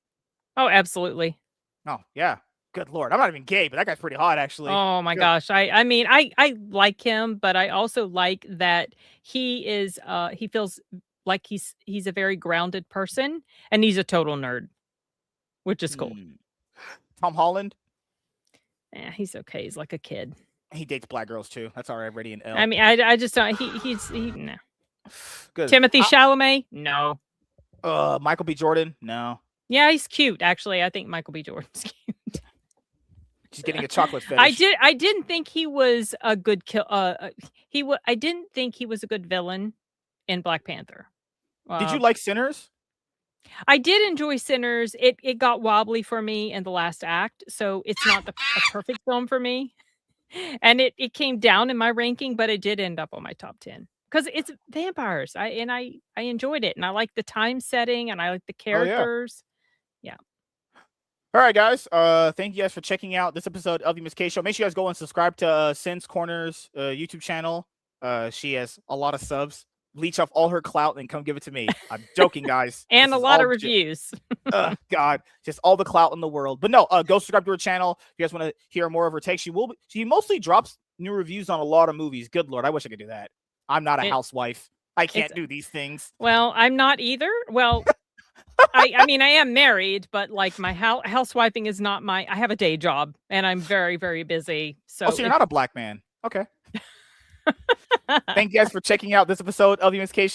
Oh, absolutely. Oh, yeah. Good Lord. I'm not even gay, but that guy's pretty hot, actually. Oh my gosh. I mean, I like him, but I also like that he is he feels like he's a very grounded person and he's a total nerd, which is cool. Tom Holland? Yeah, he's okay. He's like a kid. He dates black girls too. That's already an L. I mean, I just don't. He's no. Good. Timothy Chalamet? No. Michael B. Jordan? No. Yeah, he's cute. Actually, I think Michael B. Jordan's cute. She's getting a chocolate fetish. I didn't think he was a good kill. I didn't think he was a good villain in Black Panther. Did you like Sinners? I did enjoy Sinners. It got wobbly for me in the last act, so it's not a perfect film for me. And it came down in my ranking, but it did end up on my top 10 because it's vampires. I enjoyed it, and I like the time setting, and I like the characters. Yeah. All right, guys. Thank you guys for checking out this episode of the MSK Show. Make sure you guys go and subscribe to Sin's Corner's YouTube channel. She has a lot of subs. Leech off all her clout and come give it to me. I'm joking, guys. And a lot of reviews. God, just all the clout in the world. But no, go subscribe to her channel if you guys want to hear more of her takes. She mostly drops new reviews on a lot of movies. Good Lord, I wish I could do that. I'm not a housewife. I can't do these things. Well, I'm not either. Well, I mean, I am married, but like my housewifing is not I have a day job and I'm very, very busy. So you're not a black man. Okay. Thank you guys for checking out this episode of the MSK Show.